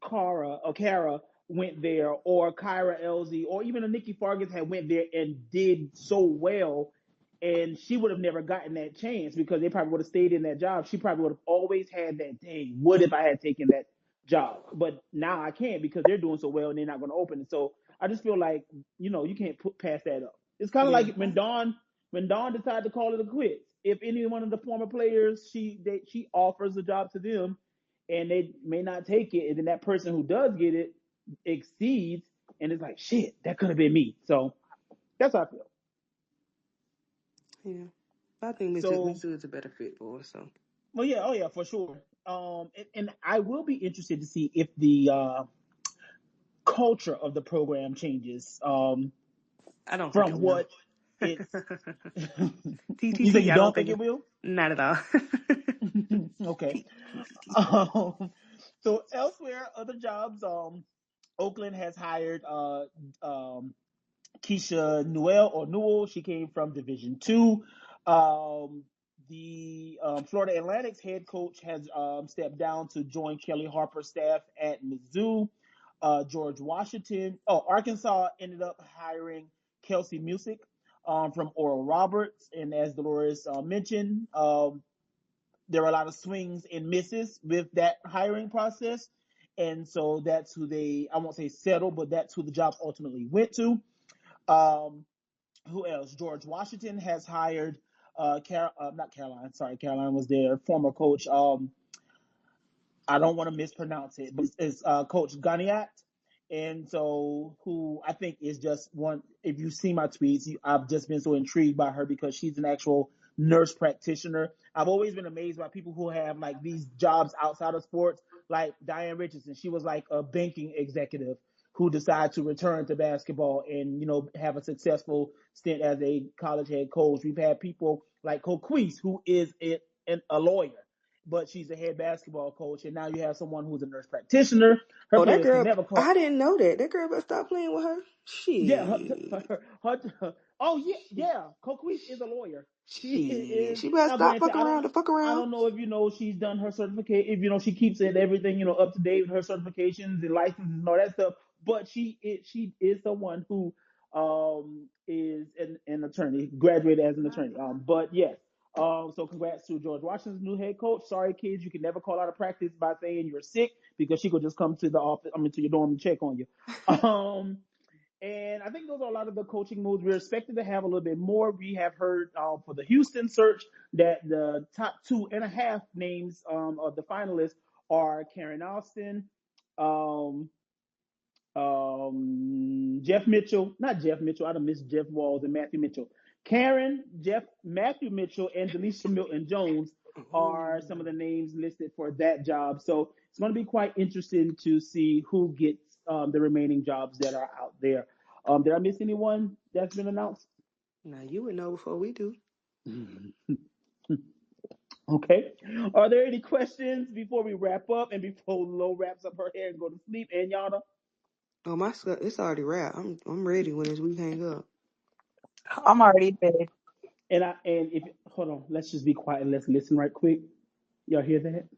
Kara went there, or Kyra Elzy, or even a Nikki Fargas had went there and did so well, and she would have never gotten that chance because they probably would have stayed in that job. She probably would have always had that, dang, what if I had taken that job? But now I can't because they're doing so well and they're not going to open it. So I just feel like you can't put past that up. It's kind of Yeah, like when Dawn decided to call it a quit. If any one of the former players, she offers a job to them, and they may not take it, and then that person who does get it exceeds, and it's like, shit, that could have been me. So that's how I feel. yeah. I think So, Miss Hood's a better fit for us. So well, yeah, oh yeah, for sure. And I will be interested to see if the culture of the program changes I don't think it from will. what it's. You say TTT, you I don't don't think think it it. will? Not at all. Okay. TTT. So elsewhere, other jobs. Oakland has hired um, Keisha Newell. She came from Division II. The Florida Atlantic's head coach has stepped down to join Kelly Harper's staff at Mizzou. George Washington. Oh, Arkansas ended up hiring Kelsey Music from Oral Roberts. And as Dolores mentioned, there were a lot of swings and misses with that hiring process. And so that's who I won't say settled, but that's who the job ultimately went to. Um, who else? George Washington has hired not Caroline. Sorry, Caroline was their former coach. I don't want to mispronounce it, but it's Coach Ganiat. And so, who I think is just one. If you see my tweets, I've just been so intrigued by her because she's an actual nurse practitioner. I've always been amazed by people who have like these jobs outside of sports, like Diane Richardson. She was like a banking executive who decided to return to basketball and have a successful stint as a college head coach. We've had people like Coquise, who is a lawyer, but she's a head basketball coach, and now you have someone who's a nurse practitioner. Her Oh, that players can girl! never call. I didn't know that. That girl better stop playing with her. Yeah, Shit. oh yeah. Coquise is a lawyer. She Shit. is. She better Now, stop granted, fucking around to fuck I around. don't know if she's done her certificate. If she keeps it everything up to date with her certifications and licenses and all that stuff. But she is someone who is an attorney, graduated as an attorney. But yes. So congrats to George Washington's new head coach. Sorry, kids, you can never call out of practice by saying you're sick because she could just come to the office. I mean, to your dorm and check on you. And I think those are a lot of the coaching moves. We're expected to have a little bit more. We have heard for the Houston search that the top 2.5 names of the finalists are Karen Austin, um, Jeff Mitchell, not Jeff Mitchell. I done missed Jeff Walls and Matthew Mitchell. Karen, Matthew Mitchell, and Delisha Milton Jones are some of the names listed for that job. So it's going to be quite interesting to see who gets the remaining jobs that are out there. Did I miss anyone that's been announced? Now you would know before we do. Okay. Are there any questions before we wrap up and before Lo wraps up her hair and go to sleep? And Yana? Oh my stuff, it's already wrapped. I'm ready when we hang up. I'm already dead. And if hold on, let's just be quiet and let's listen right quick. Y'all hear that?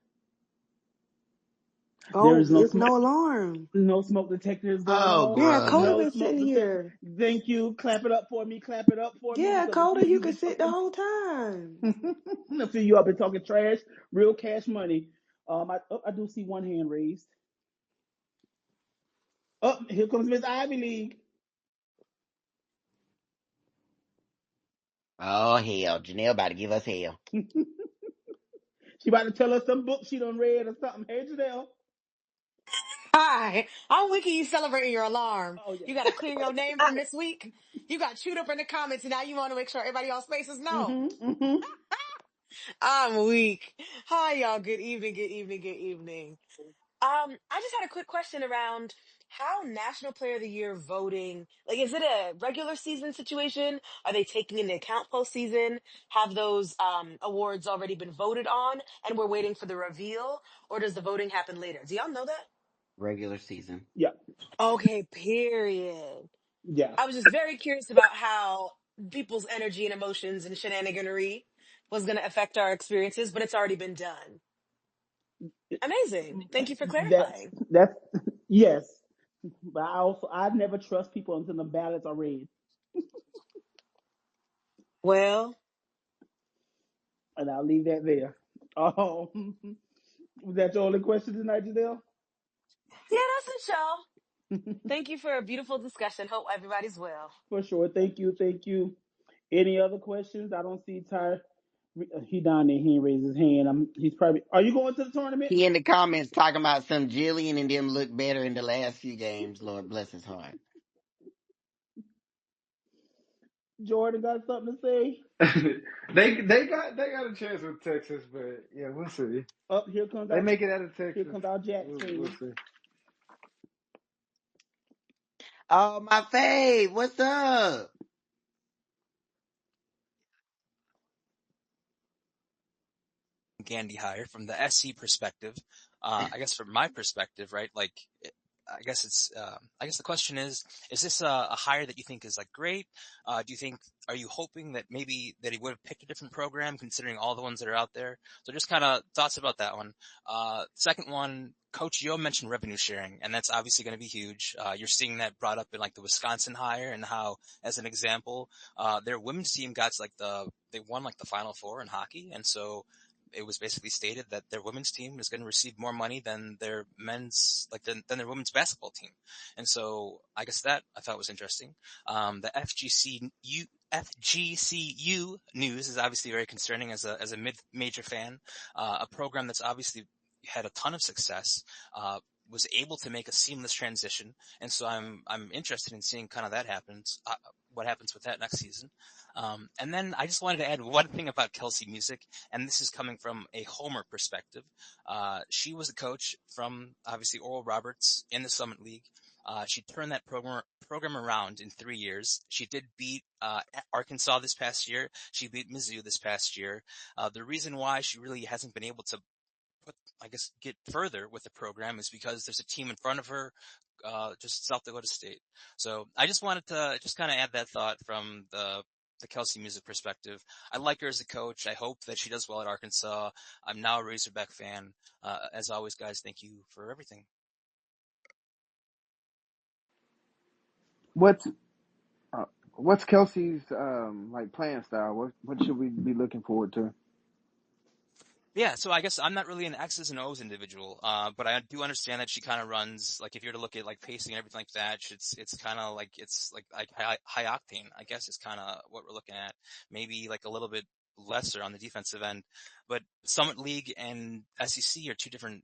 There Oh, is no it's smoke. no alarm. No smoke detectors going Oh, on. Yeah, Coda brother. No been smoke sitting detector. here. Thank you. Clap it up for me. Clap it up for me Yeah, because Coda, you could sit the whole time. a few of you have been talking trash, real cash money. I do see one hand raised. Oh, here comes Miss Ivy League. Oh hell, Janelle about to give us hell. She about to tell us some book she done read or something. Hey, Janelle. Hi, I'm Wiki. You celebrating your alarm. Oh, yeah. You got to clear your name from this week. You got chewed up in the comments, and now you want to make sure everybody else faces know. I'm weak. Hi, y'all. Good evening. Good evening. Good evening. I just had a quick question around how National Player of the Year voting, like, is it a regular season situation? Are they taking into account postseason? Have those awards already been voted on, and we're waiting for the reveal, or does the voting happen later? Do y'all know that? Regular season. Yeah. Okay, period. Yeah. I was just very curious about how people's energy and emotions and shenaniganery was going to affect our experiences, but it's already been done. Amazing. Thank you for clarifying. That's yes. But I never trust people until the ballots are read. Well, And I'll leave that there. Was that your only question tonight, Janelle? yeah, that's it, y'all. Thank you for a beautiful discussion. Hope everybody's well. For sure. Thank you. Thank you. Any other questions? I don't see Ty. He down there. He ain't raised his hand. He's probably. Are you going to the tournament, He in the comments talking about some Jillian and them look better in the last few games. Lord bless his heart. Jordan? Got something to say? they got a chance with Texas, but yeah, we'll see. Up here comes They our make it out of here Texas. comes our Jacks We'll fan. see. Oh, my fave, what's up? Gandy hire from the SC perspective. I guess from my perspective, right? Like, I guess it's, I guess the question is this a hire that you think is like great? Do you think, are you hoping that maybe that he would have picked a different program considering all the ones that are out there? So just kind of thoughts about that one. Second one, Coach Yo mentioned revenue sharing, and that's obviously going to be huge. You're seeing that brought up in like the Wisconsin hire and how, as an example, their women's team got to like they won like the Final Four in hockey. And so, it was basically stated that their women's team is going to receive more money than their men's, like than their women's basketball team. And so I guess that I thought was interesting. The FGCU news is obviously very concerning as a mid-major fan. A program that's obviously had a ton of success, was able to make a seamless transition. And so I'm interested in seeing kind of that happens, what happens with that next season. And then I just wanted to add one thing about Kelsey Music, and this is coming from a Homer perspective. She was a coach from obviously Oral Roberts in the Summit League. She turned that program around in 3 years. She did beat Arkansas this past year. She beat Mizzou this past year. The reason why she really hasn't been able to get further with the program is because there's a team in front of her, just South Dakota State. So I just wanted to just kind of add that thought from the Kelsey Music perspective. I like her as a coach. I hope that she does well at Arkansas. I'm now a Razorback fan. As always, guys, thank you for everything. What's uh, what's Kelsey's like playing style? What should we be looking forward to? Yeah, so I guess I'm not really an X's and O's individual, but I do understand that she kind of runs, like if you're to look at like pacing and everything like that, it's kind of like, it's like high octane, I guess is kind of what we're looking at. Maybe like a little bit lesser on the defensive end, but Summit League and SEC are two different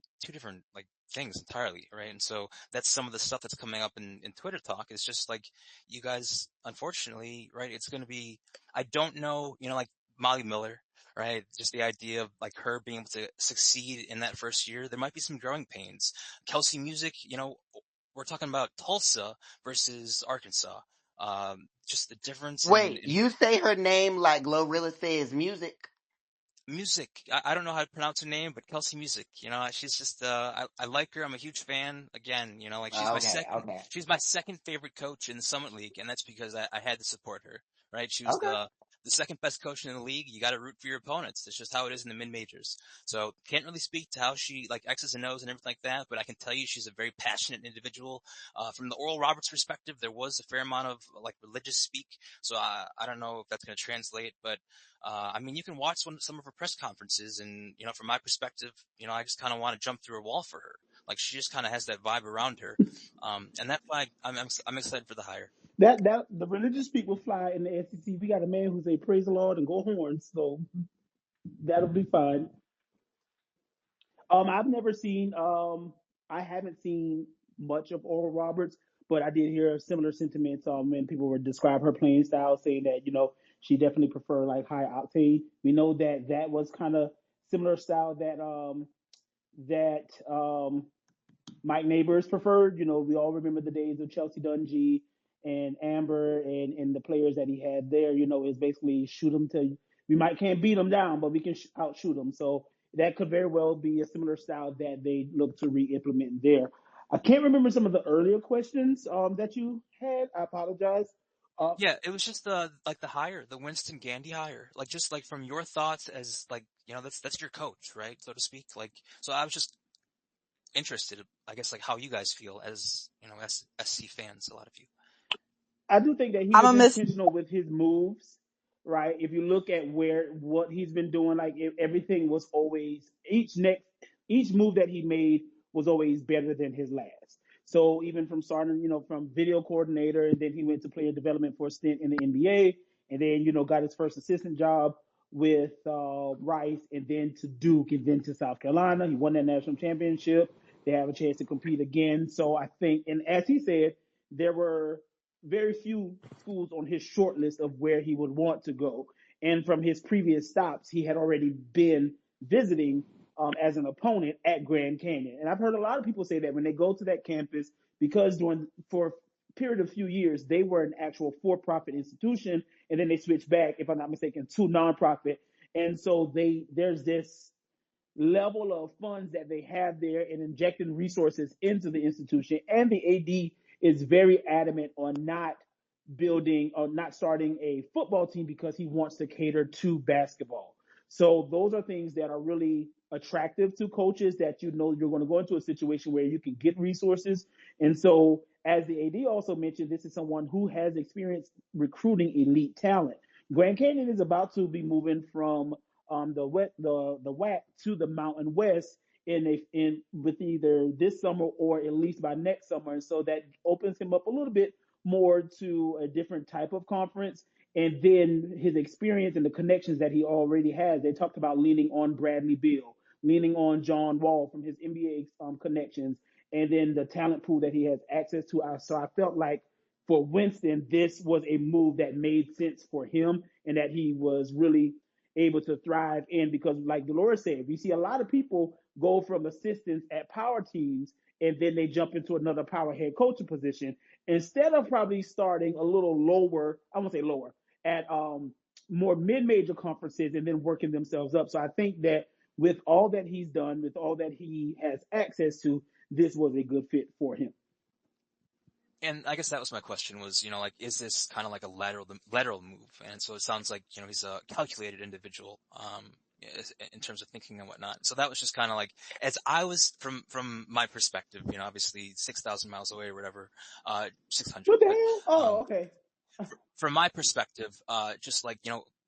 like things entirely, right? And so that's some of the stuff that's coming up in Twitter talk is just like, you guys, unfortunately, right? It's going to be, I don't know, like Molly Miller, right? Just the idea of like her being able to succeed in that first year, there might be some growing pains. Kelsey Music, we're talking about Tulsa versus Arkansas. Just the difference in, Wait, you say her name like Glorilla says music? Music. I don't know how to pronounce her name, but Kelsey Music. She's just. I like her. I'm a huge fan. Again, like Okay, okay, she's my second favorite coach in the Summit League, and that's because I had to support her. Right? She was okay. the second best coach in the league. You got to root for your opponents. That's just how it is in the mid majors. So can't really speak to how she like X's and O's and everything like that, but I can tell you she's a very passionate individual. From the Oral Roberts perspective, there was a fair amount of like religious speak. So I don't know if that's going to translate, but I mean, you can watch some of her press conferences, and from my perspective, I just kind of want to jump through a wall for her. Like she just kind of has that vibe around her, and that's why I'm excited for the hire. That the religious people fly in the SEC. We got a man who say praise the Lord and go horns, so that'll be fine. I've never seen. I haven't seen much of Oral Roberts, but I did hear similar sentiments. When people were describe her playing style, saying that she definitely prefer like high octane. We know that that was kind of similar style that Mike Neighbors preferred. We all remember the days of Chelsea Dungy and Amber and the players that he had there. Is basically shoot them till we might can't beat them down, but we can outshoot them. So that could very well be a similar style that they look to re-implement there. I can't remember some of the earlier questions that you had. I apologize. Uh, Yeah, it was just the hire, the Winston Gandy hire. Like just like from your thoughts as like, that's your coach, right? So to speak. Like so I was just interested, I guess, like how you guys feel as, SC fans, a lot of you. I do think that he I'm was gonna miss. intentional with his moves, right? If you look at what he's been doing, like everything was always each move that he made was always better than his last. So even from starting, from video coordinator, and then he went to player development for a stint in the NBA, and then got his first assistant job with Rice, and then to Duke, and then to South Carolina. He won that national championship. They have a chance to compete again. So I think, and as he said, there were very few schools on his short list of where he would want to go. And from his previous stops, he had already been visiting as an opponent at Grand Canyon. And I've heard a lot of people say that when they go to that campus, because for a period of few years, they were an actual for-profit institution, and then they switched back, if I'm not mistaken, to nonprofit. And so there's this level of funds that they have there and injecting resources into the institution. And the AD is very adamant on not building or not starting a football team because he wants to cater to basketball. So those are things that are really attractive to coaches, that you're going to go into a situation where you can get resources. And so as the AD also mentioned, this is someone who has experience recruiting elite talent. Grand Canyon is about to be moving from the WAC to the Mountain West in with either this summer or at least by next summer, and so that opens him up a little bit more to a different type of conference. And then his experience and the connections that he already has. They talked about leaning on Bradley Beal, leaning on John Wall from his NBA connections, and then the talent pool that he has access to. So I felt like for Winston, this was a move that made sense for him and that he was really able to thrive in, because like Dolores said, we see a lot of people go from assistants at power teams and then they jump into another power head coaching position instead of probably starting a little lower. I won't say lower, at more mid-major conferences and then working themselves up. So I think that with all that he's done, with all that he has access to, this was a good fit for him. And I guess that was my question was, like, is this kind of like a lateral move? And so it sounds like, he's a calculated individual, in terms of thinking and whatnot. So that was just kind of like, as I was from my perspective, obviously 6,000 miles away or whatever, 600, What the but, hell? Oh, okay. from my perspective, just like,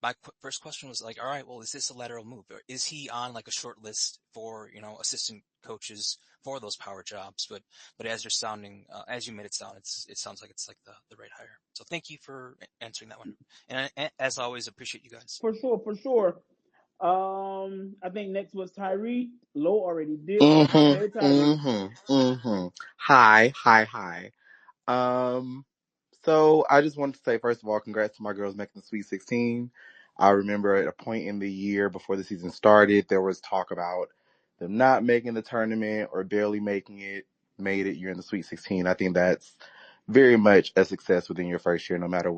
my first question was like, all right, well, is this a lateral move? Or is he on like a short list for, assistant coaches for those power jobs? But as you're sounding, as you made it sound, it sounds like it's like the right hire. So thank you for answering that one. And as always, appreciate you guys. For sure, for sure. I think next was Tyree. Low already dipped. Go Mm-hmm. ahead, Tyree. Mm-hmm. Mm-hmm. Hi, hi, hi. Um, so I just wanted to say, first of all, congrats to my girls making the Sweet 16. I remember at a point in the year before the season started, there was talk about them not making the tournament or barely making it. Made it, you're in the Sweet 16. I think that's very much a success within your first year, no matter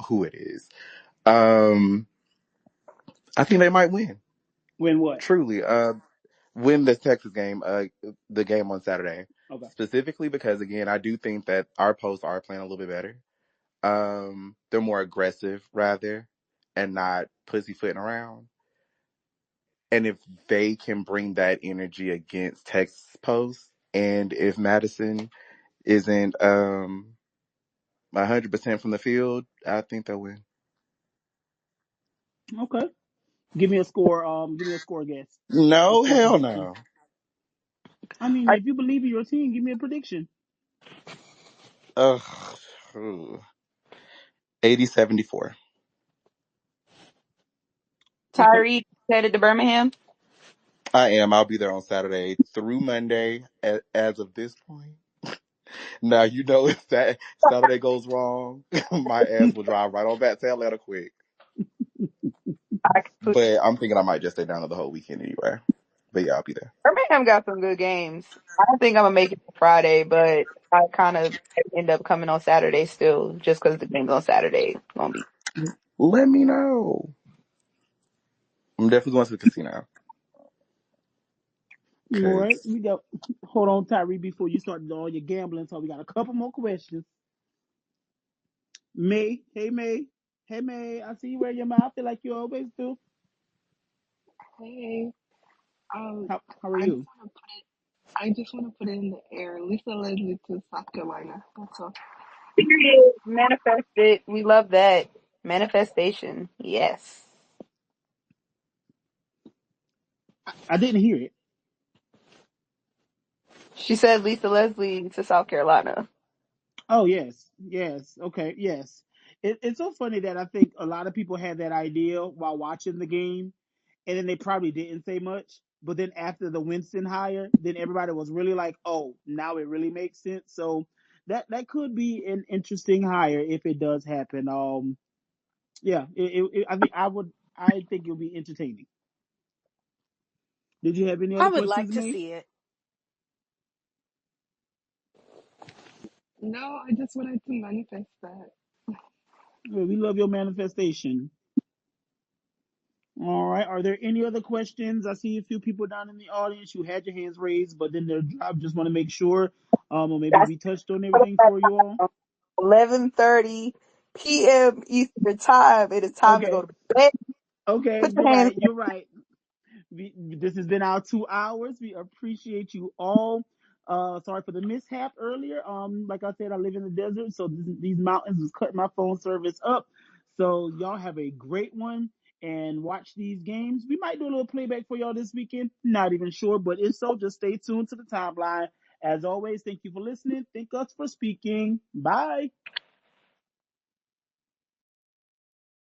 who it is. Um, I think they might win. Win what? Truly. Win the Texas game, the game on Saturday. Okay. Specifically because, again, I do think that our posts are playing a little bit better. They're more aggressive, rather, and not pussyfooting around. And if they can bring that energy against Texas posts, and if Madison isn't 100% from the field, I think they'll win. Okay. Give me a score. Give me a score guess. A No, score hell prediction. no. I mean, I, if you believe in your team, give me a prediction. Ugh. Ooh. 80-74. Okay. Tyree headed to Birmingham. I am. I'll be there on Saturday through Monday. As of this point, now you know if that Saturday goes wrong, my ass will drive right on back to Atlanta quick. I completely. But I'm thinking I might just stay down the whole weekend anyway. But yeah, I'll be there. Birmingham got some good games. I don't think I'm gonna make it for Friday, but I kind of end up coming on Saturday still, just because the game's on Saturday. Gonna be. Let me know. I'm definitely going to the casino. All right. Cause We got. Hold on, Tyree, before you start all your gambling. So we got a couple more questions. May. Hey, May. Hey, May. I see you wear your mouth like you always do. Hey, How are I just you? want to put it. I just want to put it in the air. Lisa Leslie to South Carolina. That's all. Period. Manifest it. We love that. Manifestation. Yes. I didn't hear it. She said Lisa Leslie to South Carolina. Oh yes, yes, okay, yes. It's so funny that I think a lot of people had that idea while watching the game, and then they probably didn't say much. But then after the Winston hire, then everybody was really like, "Oh, now it really makes sense." So that could be an interesting hire if it does happen. Yeah, I think I think it'll be entertaining. Did you have any I other would questions, like to May? see it. No, I just wanted to manifest that. Well, we love your manifestation. All right. Are there any other questions? I see a few people down in the audience. You had your hands raised, but then I just want to make sure, or maybe That's we touched on everything for you all. 11:30 p.m. Eastern time. It is time to go Okay. to bed. Okay. Put You're your hands. right. You're right. This has been our 2 hours. We appreciate you all. Sorry for the mishap earlier. Like I said, I live in the desert, so these mountains was cutting my phone service up. So y'all have a great one and watch these games. We might do a little playback for y'all this weekend. Not even sure, but if so, just stay tuned to the timeline. As always, thank you for listening. Thank us for speaking. Bye.